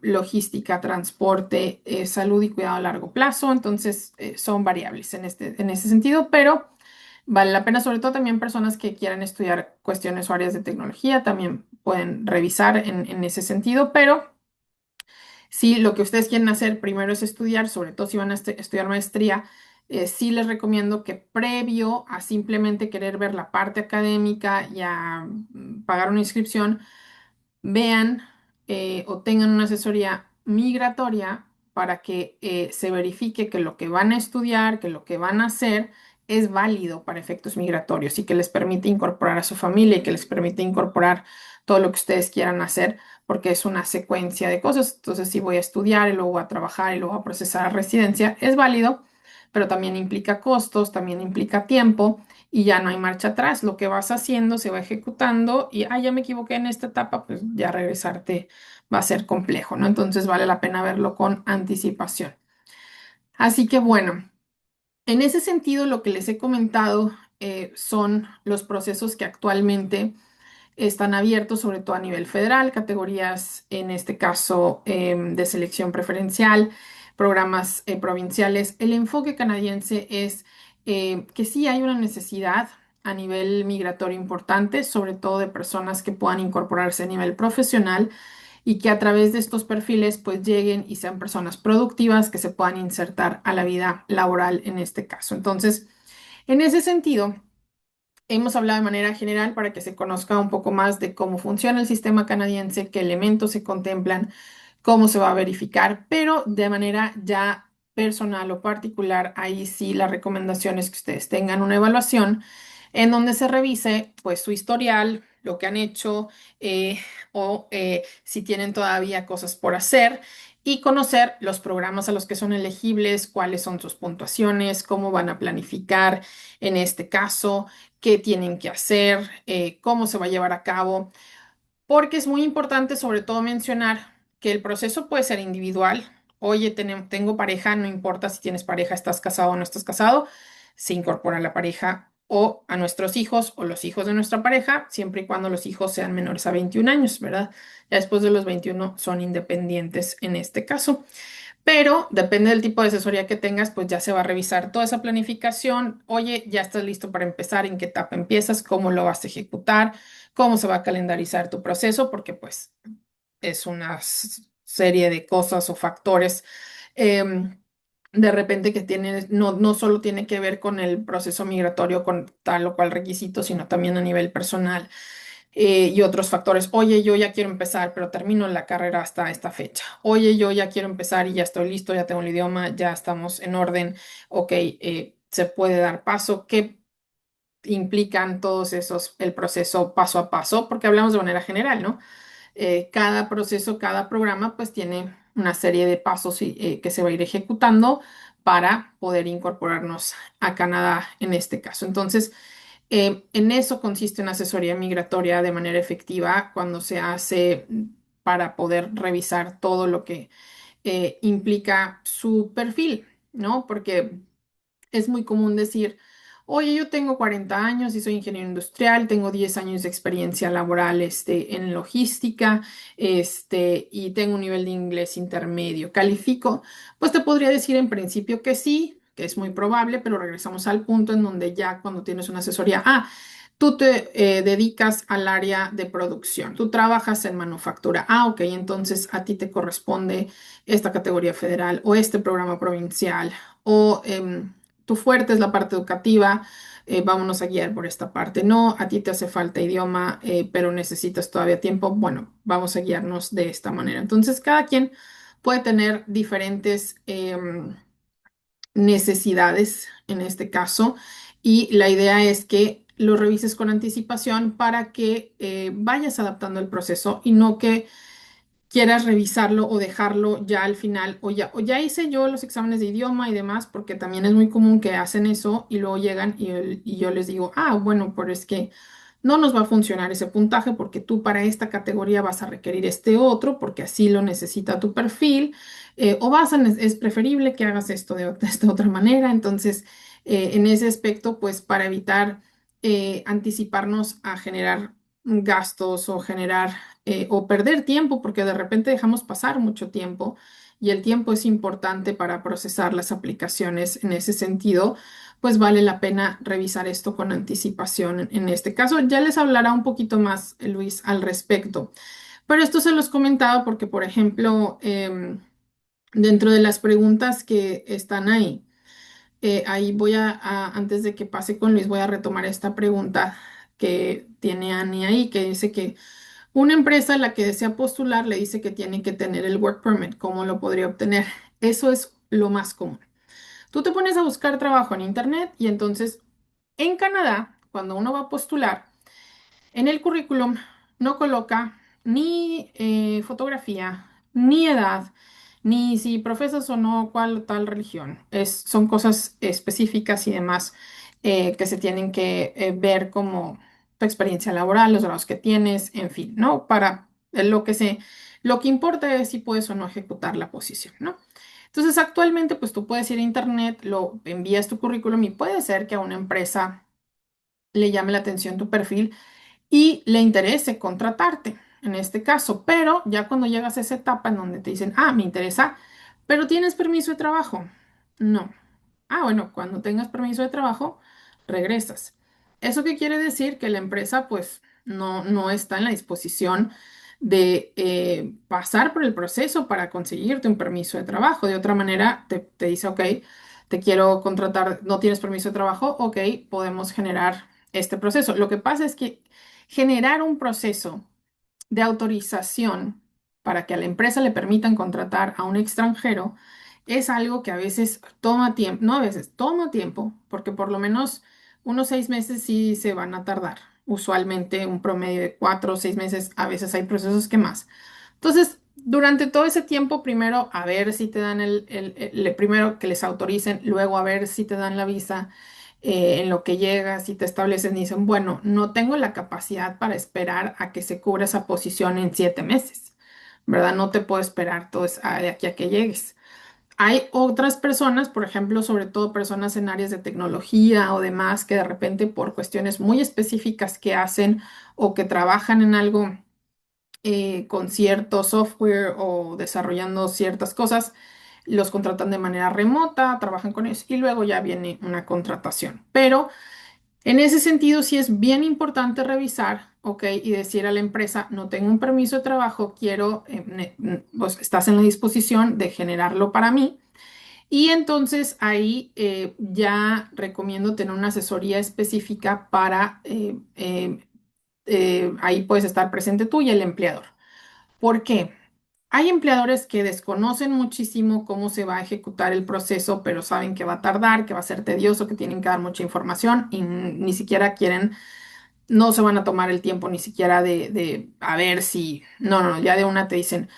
logística, transporte, salud y cuidado a largo plazo. Entonces, son variables en ese sentido, pero vale la pena, sobre todo también personas que quieran estudiar cuestiones o áreas de tecnología, también pueden revisar en ese sentido, pero si lo que ustedes quieren hacer primero es estudiar, sobre todo si van a estudiar maestría, sí les recomiendo que previo a simplemente querer ver la parte académica y a pagar una inscripción, vean o tengan una asesoría migratoria para que se verifique que lo que van a estudiar, que lo que van a hacer es válido para efectos migratorios y que les permite incorporar a su familia y que les permite incorporar todo lo que ustedes quieran hacer, porque es una secuencia de cosas. Entonces, si voy a estudiar y luego voy a trabajar y luego voy a procesar a residencia, es válido, pero también implica costos, también implica tiempo y ya no hay marcha atrás. Lo que vas haciendo se va ejecutando y, ya me equivoqué en esta etapa, pues ya regresarte va a ser complejo, ¿no? Entonces vale la pena verlo con anticipación. Así que bueno, en ese sentido, lo que les he comentado son los procesos que actualmente están abiertos, sobre todo a nivel federal, categorías, en este caso, de selección preferencial, programas provinciales. El enfoque canadiense es que sí hay una necesidad a nivel migratorio importante, sobre todo de personas que puedan incorporarse a nivel profesional y que a través de estos perfiles pues lleguen y sean personas productivas que se puedan insertar a la vida laboral en este caso. Entonces, en ese sentido, hemos hablado de manera general para que se conozca un poco más de cómo funciona el sistema canadiense, qué elementos se contemplan, cómo se va a verificar, pero de manera ya personal o particular, ahí sí la recomendación es que ustedes tengan una evaluación en donde se revise pues su historial, lo que han hecho o si tienen todavía cosas por hacer y conocer los programas a los que son elegibles, cuáles son sus puntuaciones, cómo van a planificar en este caso, qué tienen que hacer, cómo se va a llevar a cabo, porque es muy importante sobre todo mencionar que el proceso puede ser individual. Oye, tengo pareja, no importa si tienes pareja, estás casado o no estás casado, se incorpora la pareja o a nuestros hijos o los hijos de nuestra pareja, siempre y cuando los hijos sean menores a 21 años, ¿verdad? Ya después de los 21 son independientes en este caso. Pero depende del tipo de asesoría que tengas, pues ya se va a revisar toda esa planificación. Oye, ya estás listo para empezar, ¿en qué etapa empiezas? ¿Cómo lo vas a ejecutar? ¿Cómo se va a calendarizar tu proceso? Porque pues es una serie de cosas o factores. em, de repente que tiene, no solo tiene que ver con el proceso migratorio, con tal o cual requisito, sino también a nivel personal, y otros factores. Oye, yo ya quiero empezar, pero termino la carrera hasta esta fecha. Oye, yo ya quiero empezar y ya estoy listo, ya tengo el idioma, ya estamos en orden. Ok, se puede dar paso. ¿Qué implican todos esos, el proceso paso a paso? Porque hablamos de manera general, ¿no? Cada proceso, cada programa, pues tiene una serie de pasos que se va a ir ejecutando para poder incorporarnos a Canadá en este caso. Entonces, en eso consiste una asesoría migratoria de manera efectiva cuando se hace para poder revisar todo lo que implica su perfil, ¿no? Porque es muy común decir, oye, yo tengo 40 años y soy ingeniero industrial, tengo 10 años de experiencia laboral en logística, y tengo un nivel de inglés intermedio. ¿Califico? Pues te podría decir en principio que sí, que es muy probable, pero regresamos al punto en donde ya cuando tienes una asesoría, tú te dedicas al área de producción, tú trabajas en manufactura. Ok, entonces a ti te corresponde esta categoría federal o este programa provincial o tu fuerte es la parte educativa, vámonos a guiar por esta parte. No, a ti te hace falta idioma, pero necesitas todavía tiempo. Bueno, vamos a guiarnos de esta manera. Entonces, cada quien puede tener diferentes necesidades en este caso y la idea es que lo revises con anticipación para que vayas adaptando el proceso y no que quieras revisarlo o dejarlo ya al final, o ya hice yo los exámenes de idioma y demás, porque también es muy común que hacen eso y luego llegan y yo les digo, bueno, pero es que no nos va a funcionar ese puntaje porque tú para esta categoría vas a requerir este otro, porque así lo necesita tu perfil, es preferible que hagas esto de esta otra manera. Entonces, en ese aspecto, pues para evitar anticiparnos a generar gastos o generar o perder tiempo, porque de repente dejamos pasar mucho tiempo y el tiempo es importante para procesar las aplicaciones en ese sentido, pues vale la pena revisar esto con anticipación. En este caso, ya les hablará un poquito más Luis al respecto, pero esto se los comentaba porque, por ejemplo, dentro de las preguntas que están ahí, ahí antes de que pase con Luis, voy a retomar esta pregunta que tiene Annie ahí, que dice que una empresa a la que desea postular le dice que tiene que tener el work permit. ¿Cómo lo podría obtener? Eso es lo más común. Tú te pones a buscar trabajo en internet y entonces en Canadá, cuando uno va a postular, en el currículum no coloca ni fotografía, ni edad, ni si profesas o no cuál o tal religión. Son cosas específicas y demás que se tienen que ver como tu experiencia laboral, los grados que tienes, en fin, ¿no? Para lo que importa es si puedes o no ejecutar la posición, ¿no? Entonces, actualmente, pues tú puedes ir a internet, lo envías tu currículum y puede ser que a una empresa le llame la atención tu perfil y le interese contratarte en este caso, pero ya cuando llegas a esa etapa en donde te dicen, me interesa, pero tienes permiso de trabajo. No. Bueno, cuando tengas permiso de trabajo, regresas. ¿Eso qué quiere decir? Que la empresa pues no está en la disposición de pasar por el proceso para conseguirte un permiso de trabajo. De otra manera, te dice, ok, te quiero contratar, no tienes permiso de trabajo, ok, podemos generar este proceso. Lo que pasa es que generar un proceso de autorización para que a la empresa le permitan contratar a un extranjero es algo que a veces toma tiempo, no a veces, toma tiempo, porque por lo menos unos 6 meses sí se van a tardar. Usualmente un promedio de 4 o 6 meses, a veces hay procesos que más. Entonces, durante todo ese tiempo, primero a ver si te dan primero que les autoricen, luego a ver si te dan la visa, en lo que llegas y te establecen y dicen, bueno, no tengo la capacidad para esperar a que se cubra esa posición en 7 meses, ¿verdad? No te puedo esperar de aquí a que llegues. Hay otras personas, por ejemplo, sobre todo personas en áreas de tecnología o demás, que de repente por cuestiones muy específicas que hacen o que trabajan en algo con cierto software o desarrollando ciertas cosas, los contratan de manera remota, trabajan con ellos y luego ya viene una contratación. Pero En ese sentido, sí es bien importante revisar, ¿ok? Y decir a la empresa, no tengo un permiso de trabajo, quiero, pues, estás en la disposición de generarlo para mí. Y entonces ahí ya recomiendo tener una asesoría específica para, ahí puedes estar presente tú y el empleador. ¿Por qué? Hay empleadores que desconocen muchísimo cómo se va a ejecutar el proceso, pero saben que va a tardar, que va a ser tedioso, que tienen que dar mucha información y ni siquiera quieren, no se van a tomar el tiempo ni siquiera de a ver si, no, no, no, ya de una te dicen,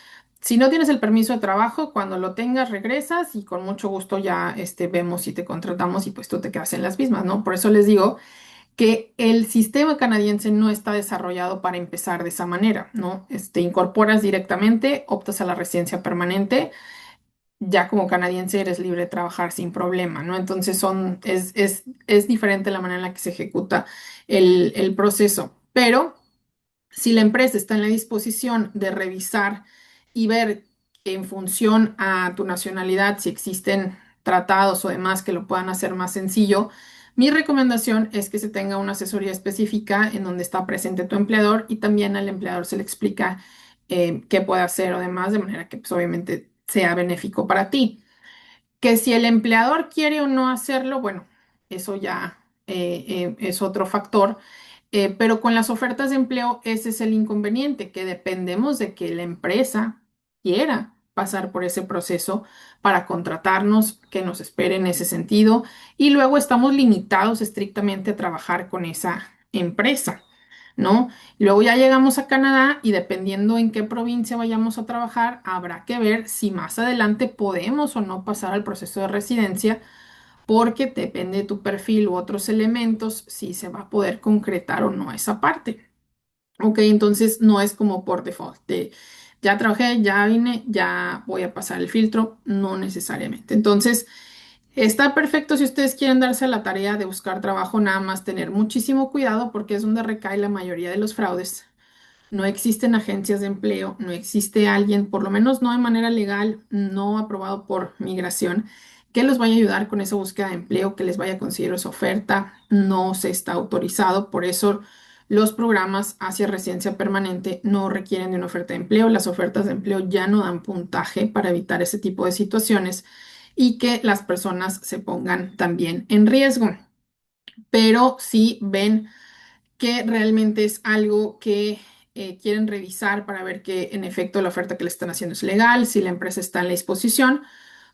si no tienes el permiso de trabajo, cuando lo tengas regresas y con mucho gusto ya vemos si te contratamos y pues tú te quedas en las mismas, ¿no? Por eso les digo que el sistema canadiense no está desarrollado para empezar de esa manera, ¿no? Incorporas directamente, optas a la residencia permanente, ya como canadiense eres libre de trabajar sin problema, ¿no? Entonces es diferente la manera en la que se ejecuta el proceso, pero si la empresa está en la disposición de revisar y ver en función a tu nacionalidad si existen tratados o demás que lo puedan hacer más sencillo, mi recomendación es que se tenga una asesoría específica en donde está presente tu empleador y también al empleador se le explica qué puede hacer o demás, de manera que pues, obviamente sea benéfico para ti. Que si el empleador quiere o no hacerlo, bueno, eso ya es otro factor, pero con las ofertas de empleo ese es el inconveniente, que dependemos de que la empresa quiera pasar por ese proceso para contratarnos, que nos espere en ese sentido, y luego estamos limitados estrictamente a trabajar con esa empresa. ¿No? Y luego ya llegamos a Canadá y dependiendo en qué provincia vayamos a trabajar, habrá que ver si más adelante podemos o no pasar al proceso de residencia, porque depende de tu perfil u otros elementos, si se va a poder concretar o no esa parte. Ok, entonces no es como por default, ya trabajé, ya vine, ya voy a pasar el filtro, no necesariamente. Entonces, está perfecto si ustedes quieren darse a la tarea de buscar trabajo, nada más tener muchísimo cuidado porque es donde recae la mayoría de los fraudes. No existen agencias de empleo, no existe alguien, por lo menos no de manera legal, no aprobado por migración, que los vaya a ayudar con esa búsqueda de empleo, que les vaya a conseguir esa oferta. No se está autorizado, por eso los programas hacia residencia permanente no requieren de una oferta de empleo. Las ofertas de empleo ya no dan puntaje para evitar ese tipo de situaciones y que las personas se pongan también en riesgo. Pero si ven que realmente es algo que quieren revisar para ver que en efecto la oferta que le están haciendo es legal, si la empresa está en la disposición,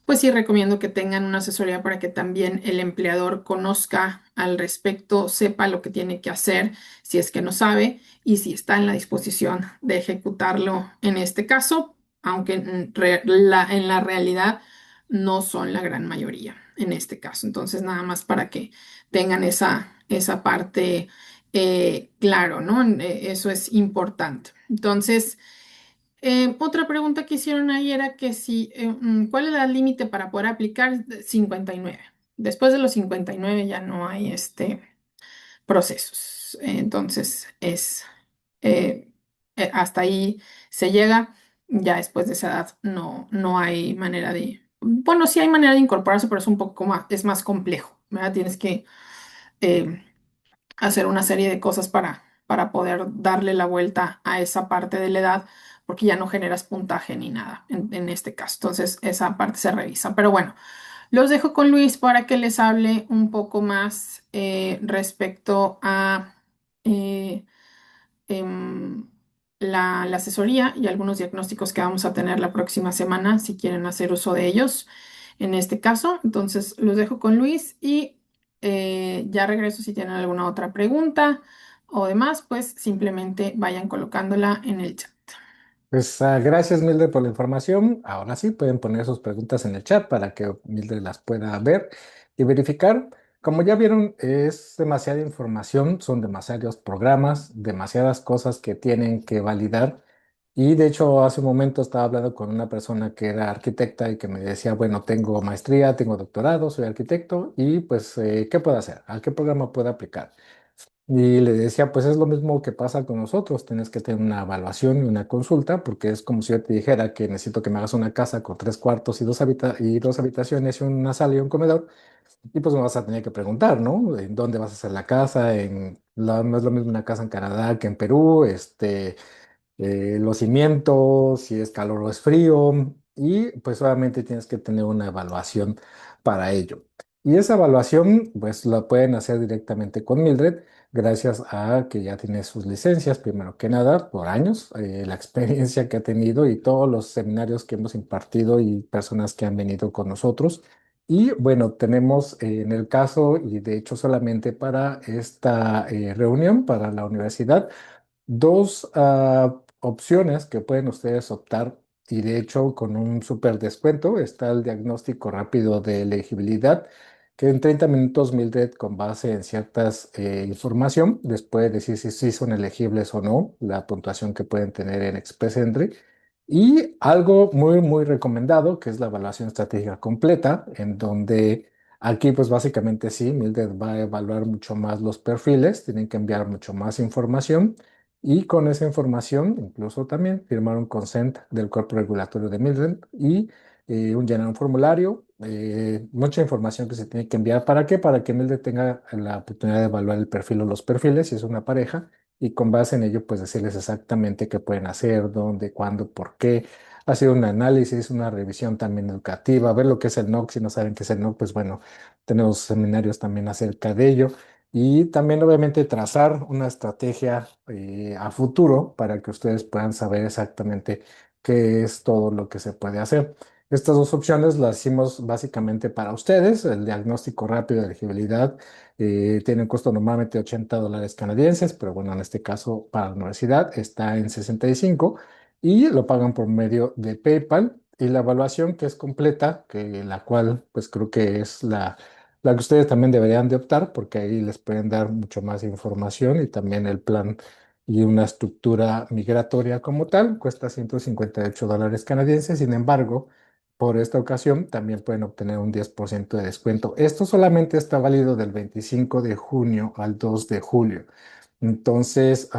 pues sí recomiendo que tengan una asesoría para que también el empleador conozca al respecto, sepa lo que tiene que hacer si es que no sabe y si está en la disposición de ejecutarlo en este caso, aunque en la realidad no son la gran mayoría en este caso. Entonces, nada más para que tengan esa parte claro, ¿no? Eso es importante. Entonces, otra pregunta que hicieron ahí era que si, ¿cuál es la edad límite para poder aplicar? 59. Después de los 59 ya no hay procesos. Entonces, eh, hasta ahí se llega. Ya después de esa edad no hay manera bueno, sí hay manera de incorporarse, pero es un poco más, es más complejo, ¿verdad? Tienes que eh, hacer una serie de cosas para poder darle la vuelta a esa parte de la edad, porque ya no generas puntaje ni nada en este caso. Entonces, esa parte se revisa. Pero bueno, los dejo con Luis para que les hable un poco más respecto a eh, em, la asesoría y algunos diagnósticos que vamos a tener la próxima semana, si quieren hacer uso de ellos en este caso. Entonces, los dejo con Luis y ya regreso si tienen alguna otra pregunta o demás, pues simplemente vayan colocándola en el chat. Pues gracias, Mildred, por la información. Ahora sí pueden poner sus preguntas en el chat para que Mildred las pueda ver y verificar. Como ya vieron, es demasiada información, son demasiados programas, demasiadas cosas que tienen que validar. Y de hecho, hace un momento estaba hablando con una persona que era arquitecta y que me decía, bueno, tengo maestría, tengo doctorado, soy arquitecto y pues, ¿qué puedo hacer? ¿A qué programa puedo aplicar? Y le decía, pues es lo mismo que pasa con nosotros, tienes que tener una evaluación y una consulta, porque es como si yo te dijera que necesito que me hagas una casa con 3 cuartos y dos habitaciones y una sala y un comedor. Y pues me vas a tener que preguntar, ¿no? ¿En dónde vas a hacer la casa? No es lo mismo una casa en Canadá que en Perú, los cimientos, si es calor o es frío, y pues obviamente tienes que tener una evaluación para ello. Y esa evaluación pues la pueden hacer directamente con Mildred, gracias a que ya tiene sus licencias, primero que nada, por años, la experiencia que ha tenido y todos los seminarios que hemos impartido y personas que han venido con nosotros. Y bueno, tenemos en el caso, y de hecho solamente para esta reunión, para la universidad, dos opciones que pueden ustedes optar y de hecho con un súper descuento está el diagnóstico rápido de elegibilidad que en 30 minutos Mildred con base en ciertas información les puede decir si sí son elegibles o no, la puntuación que pueden tener en Express Entry y algo muy muy recomendado que es la evaluación estratégica completa en donde aquí pues básicamente sí, Mildred va a evaluar mucho más los perfiles, tienen que enviar mucho más información y con esa información, incluso también firmar un consent del cuerpo regulatorio de Mildred y llenar un formulario, mucha información que se tiene que enviar. ¿Para qué? Para que Mildred tenga la oportunidad de evaluar el perfil o los perfiles, si es una pareja, y con base en ello, pues decirles exactamente qué pueden hacer, dónde, cuándo, por qué. Hacer un análisis, una revisión también educativa, ver lo que es el NOC. Si no saben qué es el NOC, pues bueno, tenemos seminarios también acerca de ello y también obviamente trazar una estrategia a futuro para que ustedes puedan saber exactamente qué es todo lo que se puede hacer. Estas dos opciones las hicimos básicamente para ustedes. El diagnóstico rápido de elegibilidad tiene un costo normalmente de $80 canadienses, pero bueno, en este caso para la universidad está en 65 y lo pagan por medio de PayPal. Y la evaluación que es completa, que la cual pues creo que es la que ustedes también deberían de optar porque ahí les pueden dar mucho más información y también el plan y una estructura migratoria como tal cuesta $158 canadienses. Sin embargo, por esta ocasión también pueden obtener un 10% de descuento. Esto solamente está válido del 25 de junio al 2 de julio. Entonces,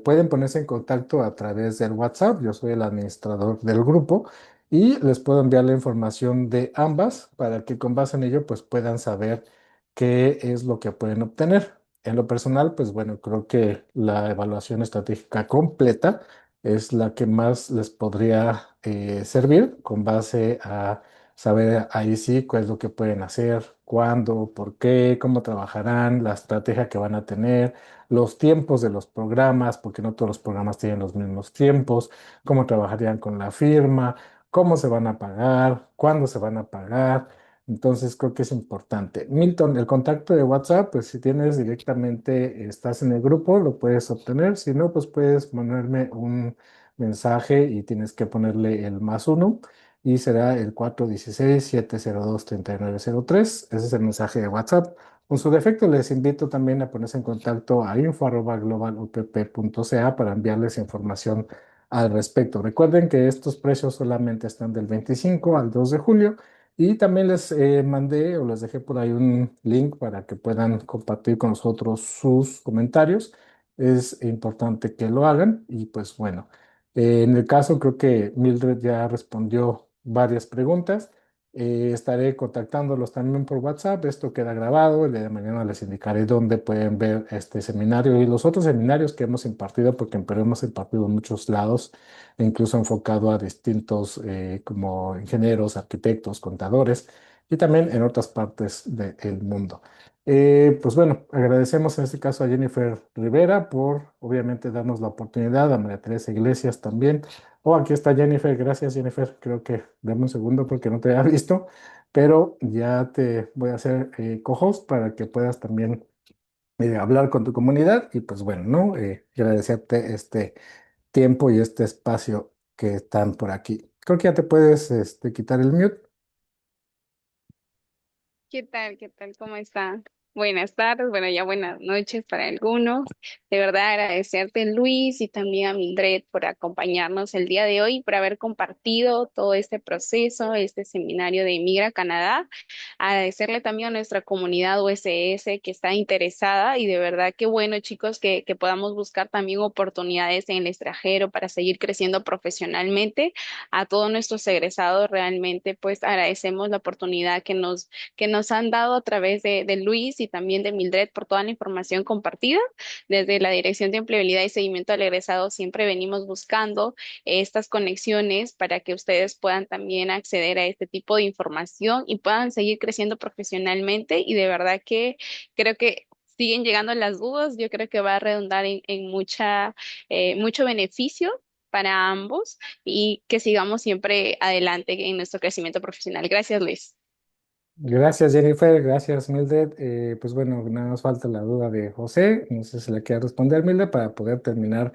pueden ponerse en contacto a través del WhatsApp. Yo soy el administrador del grupo y les puedo enviar la información de ambas para que con base en ello pues puedan saber qué es lo que pueden obtener. En lo personal, pues bueno, creo que la evaluación estratégica completa es la que más les podría servir con base a saber ahí sí cuál es lo que pueden hacer, cuándo, por qué, cómo trabajarán, la estrategia que van a tener, los tiempos de los programas, porque no todos los programas tienen los mismos tiempos, cómo trabajarían con la firma, cómo se van a pagar, cuándo se van a pagar. Entonces creo que es importante. Milton, el contacto de WhatsApp, pues si tienes directamente, estás en el grupo, lo puedes obtener. Si no, pues puedes ponerme un mensaje y tienes que ponerle el +1 y será el 416-702-3903. Ese es el mensaje de WhatsApp. Con su defecto, les invito también a ponerse en contacto a info@globalupp.ca para enviarles información al respecto. Recuerden que estos precios solamente están del 25 al 2 de julio y también les mandé o les dejé por ahí un link para que puedan compartir con nosotros sus comentarios. Es importante que lo hagan y pues bueno, en el caso creo que Mildred ya respondió varias preguntas. Estaré contactándolos también por WhatsApp. Esto queda grabado. El día de mañana les indicaré dónde pueden ver este seminario y los otros seminarios que hemos impartido, porque en Perú hemos impartido en muchos lados, e incluso enfocado a distintos como ingenieros, arquitectos, contadores y también en otras partes del mundo. Pues bueno, agradecemos en este caso a Jennifer Rivera por obviamente darnos la oportunidad, a María Teresa Iglesias también. Oh, aquí está Jennifer. Gracias, Jennifer. Creo que dame un segundo porque no te había visto, pero ya te voy a hacer co-host para que puedas también hablar con tu comunidad y pues bueno, ¿no? Agradecerte este tiempo y este espacio que están por aquí. Creo que ya te puedes quitar el mute. ¿Qué tal? ¿Qué tal? ¿Cómo está? Buenas tardes, bueno, ya buenas noches para algunos. De verdad agradecerte, Luis, y también a Mildred por acompañarnos el día de hoy, por haber compartido todo este proceso, este seminario de Migra Canadá. Agradecerle también a nuestra comunidad USS que está interesada y de verdad qué bueno, chicos, que podamos buscar también oportunidades en el extranjero para seguir creciendo profesionalmente. A todos nuestros egresados realmente pues agradecemos la oportunidad que nos han dado a través de Luis y también de Mildred por toda la información compartida. Desde la Dirección de Empleabilidad y Seguimiento al Egresado siempre venimos buscando estas conexiones para que ustedes puedan también acceder a este tipo de información y puedan seguir creciendo profesionalmente. Y de verdad que creo que siguen llegando las dudas. Yo creo que va a redundar en mucho beneficio para ambos y que sigamos siempre adelante en nuestro crecimiento profesional. Gracias, Luis. Gracias, Jennifer. Gracias, Mildred. Pues bueno, nada más falta la duda de José. No sé si le quiere responder, Mildred, para poder terminar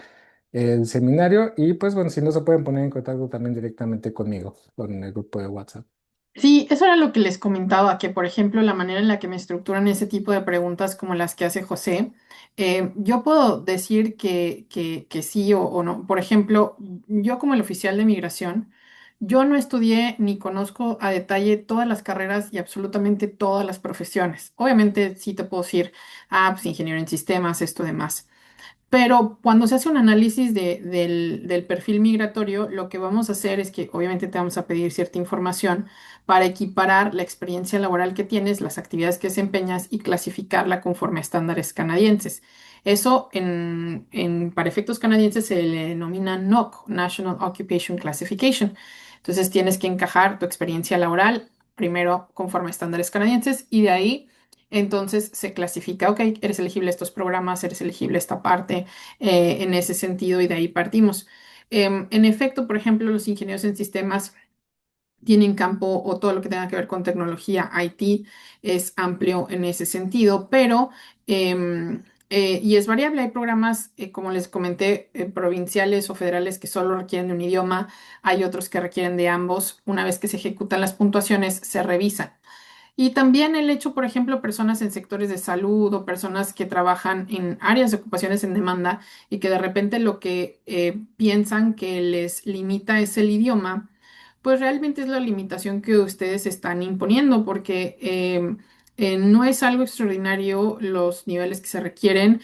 el seminario. Y pues bueno, si no se pueden poner en contacto también directamente conmigo, con el grupo de WhatsApp. Sí, eso era lo que les comentaba, que por ejemplo la manera en la que me estructuran ese tipo de preguntas como las que hace José, yo puedo decir que sí o no. Por ejemplo, yo como el oficial de migración, yo no estudié ni conozco a detalle todas las carreras y absolutamente todas las profesiones. Obviamente sí te puedo decir, pues ingeniero en sistemas, esto demás. Pero cuando se hace un análisis del perfil migratorio, lo que vamos a hacer es que obviamente te vamos a pedir cierta información para equiparar la experiencia laboral que tienes, las actividades que desempeñas y clasificarla conforme a estándares canadienses. Eso para efectos canadienses se le denomina NOC, National Occupation Classification. Entonces tienes que encajar tu experiencia laboral primero conforme a estándares canadienses y de ahí entonces se clasifica, ok, eres elegible a estos programas, eres elegible a esta parte, en ese sentido, y de ahí partimos. En efecto, por ejemplo, los ingenieros en sistemas tienen campo o todo lo que tenga que ver con tecnología, IT, es amplio en ese sentido, pero y es variable. Hay programas, como les comenté, provinciales o federales que solo requieren de un idioma, hay otros que requieren de ambos. Una vez que se ejecutan las puntuaciones, se revisan. Y también el hecho, por ejemplo, personas en sectores de salud o personas que trabajan en áreas de ocupaciones en demanda y que de repente lo que piensan que les limita es el idioma, pues realmente es la limitación que ustedes están imponiendo, porque no es algo extraordinario los niveles que se requieren,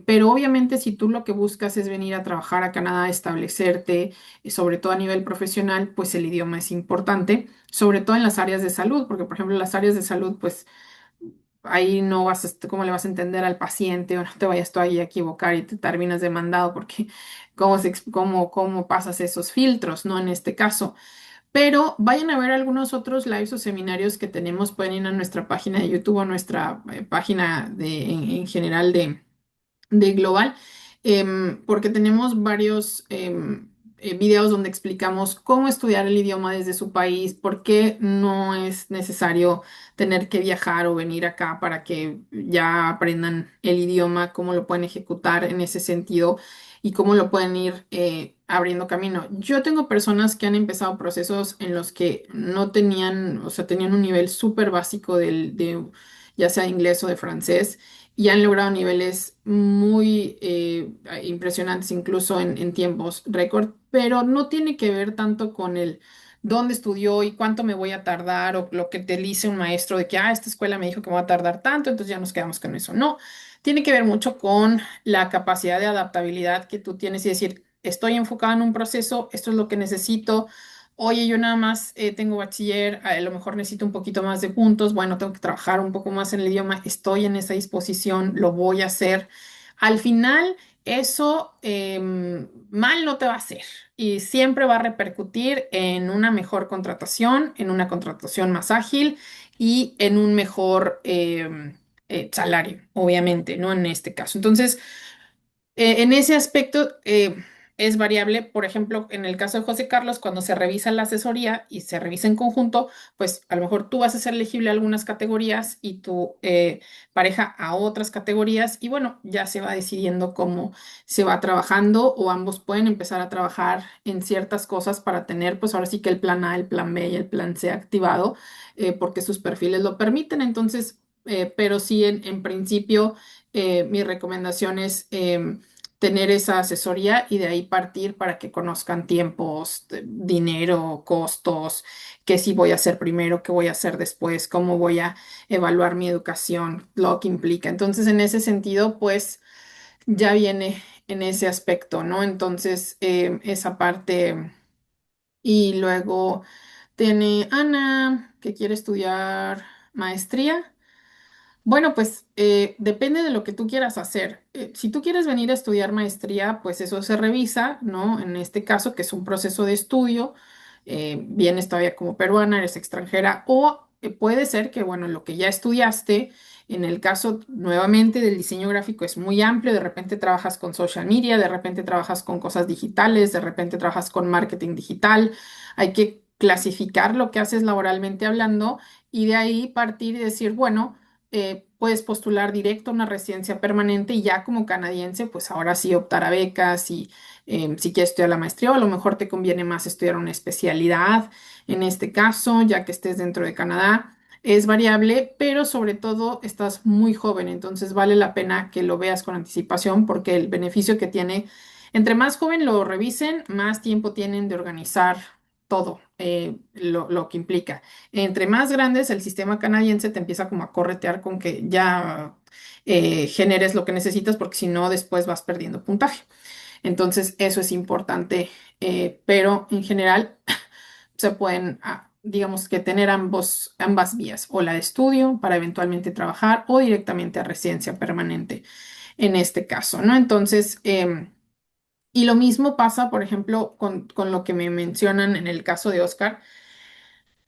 pero obviamente si tú lo que buscas es venir a trabajar a Canadá, establecerte, sobre todo a nivel profesional, pues el idioma es importante, sobre todo en las áreas de salud, porque por ejemplo en las áreas de salud, pues ahí no vas a, cómo le vas a entender al paciente o no te vayas tú ahí a equivocar y te terminas demandado porque cómo pasas esos filtros, ¿no? En este caso. Pero vayan a ver algunos otros lives o seminarios que tenemos, pueden ir a nuestra página de YouTube o nuestra página en general de Global, porque tenemos varios videos donde explicamos cómo estudiar el idioma desde su país, por qué no es necesario tener que viajar o venir acá para que ya aprendan el idioma, cómo lo pueden ejecutar en ese sentido y cómo lo pueden ir abriendo camino. Yo tengo personas que han empezado procesos en los que no tenían, o sea, tenían un nivel súper básico ya sea de inglés o de francés y han logrado niveles muy impresionantes, incluso en tiempos récord, pero no tiene que ver tanto con el dónde estudió y cuánto me voy a tardar o lo que te dice un maestro de que, esta escuela me dijo que me va a tardar tanto, entonces ya nos quedamos con eso. No, tiene que ver mucho con la capacidad de adaptabilidad que tú tienes y decir, estoy enfocado en un proceso, esto es lo que necesito. Oye, yo nada más tengo bachiller, a lo mejor necesito un poquito más de puntos, bueno, tengo que trabajar un poco más en el idioma, estoy en esa disposición, lo voy a hacer. Al final, eso mal no te va a hacer y siempre va a repercutir en una mejor contratación, en una contratación más ágil y en un mejor salario, obviamente, ¿no? En este caso. Entonces, en ese aspecto es variable, por ejemplo, en el caso de José Carlos, cuando se revisa la asesoría y se revisa en conjunto, pues a lo mejor tú vas a ser elegible a algunas categorías y tu pareja a otras categorías y bueno, ya se va decidiendo cómo se va trabajando o ambos pueden empezar a trabajar en ciertas cosas para tener pues ahora sí que el plan A, el plan B y el plan C activado porque sus perfiles lo permiten. Entonces, pero sí en principio mi recomendación es tener esa asesoría y de ahí partir para que conozcan tiempos, dinero, costos, qué sí voy a hacer primero, qué voy a hacer después, cómo voy a evaluar mi educación, lo que implica. Entonces, en ese sentido, pues ya viene en ese aspecto, ¿no? Entonces, esa parte. Y luego tiene Ana, que quiere estudiar maestría. Bueno, pues depende de lo que tú quieras hacer. Si tú quieres venir a estudiar maestría, pues eso se revisa, ¿no? En este caso, que es un proceso de estudio, vienes todavía como peruana, eres extranjera, o puede ser que, bueno, lo que ya estudiaste, en el caso nuevamente del diseño gráfico es muy amplio, de repente trabajas con social media, de repente trabajas con cosas digitales, de repente trabajas con marketing digital. Hay que clasificar lo que haces laboralmente hablando y de ahí partir y decir, bueno, puedes postular directo a una residencia permanente y ya como canadiense, pues ahora sí optar a becas y si quieres estudiar la maestría o a lo mejor te conviene más estudiar una especialidad en este caso, ya que estés dentro de Canadá. Es variable, pero sobre todo estás muy joven, entonces vale la pena que lo veas con anticipación porque el beneficio que tiene, entre más joven lo revisen, más tiempo tienen de organizar todo lo que implica. Entre más grandes, el sistema canadiense te empieza como a corretear con que ya generes lo que necesitas, porque si no, después vas perdiendo puntaje. Entonces, eso es importante, pero en general se pueden, digamos que tener ambas vías, o la de estudio para eventualmente trabajar o directamente a residencia permanente en este caso, ¿no? Entonces, y lo mismo pasa, por ejemplo, con lo que me mencionan en el caso de Oscar.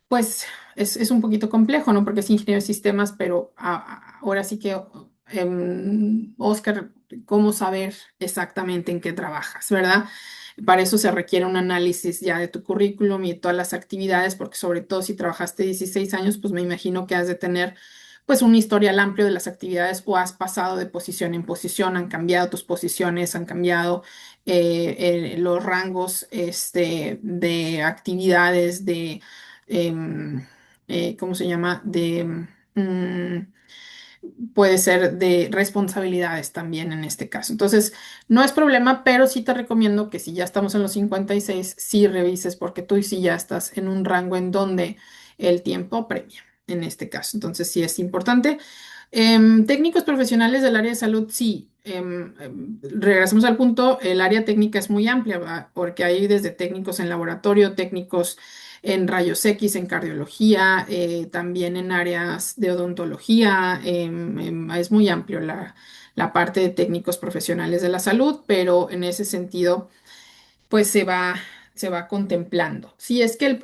Pues es un poquito complejo, ¿no? Porque es ingeniero de sistemas, pero ahora sí que, Oscar, ¿cómo saber exactamente en qué trabajas, verdad? Para eso se requiere un análisis ya de tu currículum y de todas las actividades, porque sobre todo si trabajaste 16 años, pues me imagino que has de tener pues un historial amplio de las actividades o has pasado de posición en posición, han cambiado tus posiciones, han cambiado los rangos de actividades, ¿cómo se llama? Puede ser de responsabilidades también en este caso. Entonces, no es problema, pero sí te recomiendo que si ya estamos en los 56 sí revises porque tú sí ya estás en un rango en donde el tiempo apremia en este caso. Entonces, sí es importante. Técnicos profesionales del área de salud, sí. Regresamos al punto, el área técnica es muy amplia, ¿va? Porque hay desde técnicos en laboratorio, técnicos en rayos X, en cardiología, también en áreas de odontología. Es muy amplio la parte de técnicos profesionales de la salud, pero en ese sentido, pues se va contemplando. Sí, es que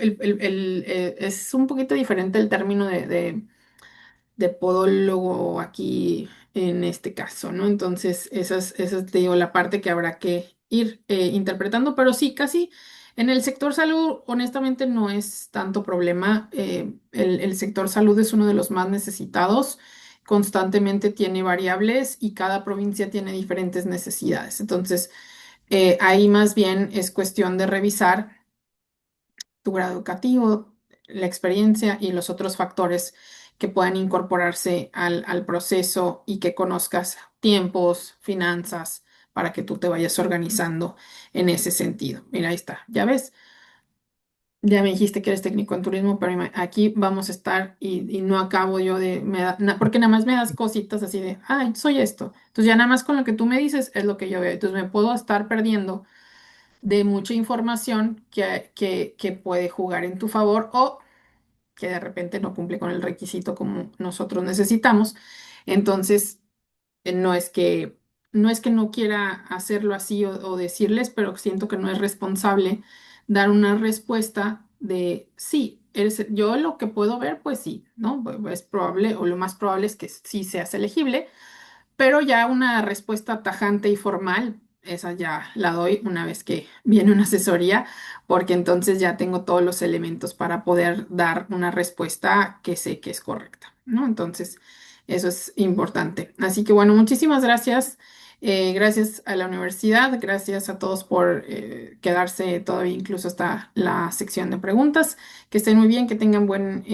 es un poquito diferente el término de podólogo aquí en este caso, ¿no? Entonces, esa es, te digo, la parte que habrá que ir interpretando, pero sí, casi en el sector salud, honestamente, no es tanto problema. El sector salud es uno de los más necesitados, constantemente tiene variables y cada provincia tiene diferentes necesidades. Entonces, ahí más bien es cuestión de revisar tu grado educativo, la experiencia y los otros factores que puedan incorporarse al proceso y que conozcas tiempos, finanzas, para que tú te vayas organizando en ese sentido. Mira, ahí está, ya ves, ya me dijiste que eres técnico en turismo, pero aquí vamos a estar y no acabo yo porque nada más me das cositas así de, ay, soy esto. Entonces ya nada más con lo que tú me dices es lo que yo veo. Entonces me puedo estar perdiendo de mucha información que puede jugar en tu favor o que de repente no cumple con el requisito como nosotros necesitamos. Entonces, no es que no quiera hacerlo así o decirles, pero siento que no es responsable dar una respuesta de sí. Yo lo que puedo ver, pues sí, ¿no? Es probable, o lo más probable es que sí seas elegible, pero ya una respuesta tajante y formal, esa ya la doy una vez que viene una asesoría, porque entonces ya tengo todos los elementos para poder dar una respuesta que sé que es correcta, ¿no? Entonces, eso es importante. Así que bueno, muchísimas gracias. Gracias a la universidad, gracias a todos por quedarse todavía incluso hasta la sección de preguntas. Que estén muy bien, que tengan buen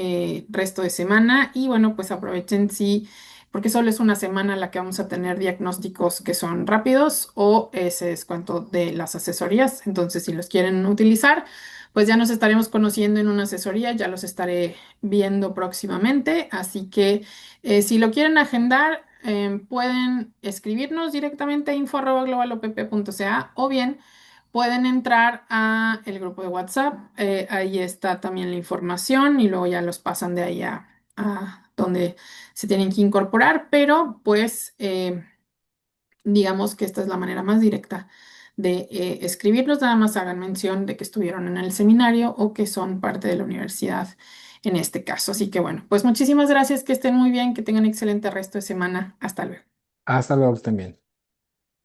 resto de semana y bueno, pues aprovechen si, porque solo es una semana la que vamos a tener diagnósticos que son rápidos o ese descuento de las asesorías. Entonces, si los quieren utilizar, pues ya nos estaremos conociendo en una asesoría, ya los estaré viendo próximamente. Así que si lo quieren agendar, pueden escribirnos directamente a info@globalopp.ca o bien pueden entrar a el grupo de WhatsApp. Ahí está también la información y luego ya los pasan de ahí a donde se tienen que incorporar, pero pues digamos que esta es la manera más directa de escribirlos. Nada más hagan mención de que estuvieron en el seminario o que son parte de la universidad en este caso. Así que bueno, pues muchísimas gracias, que estén muy bien, que tengan excelente resto de semana. Hasta luego. Hasta luego también.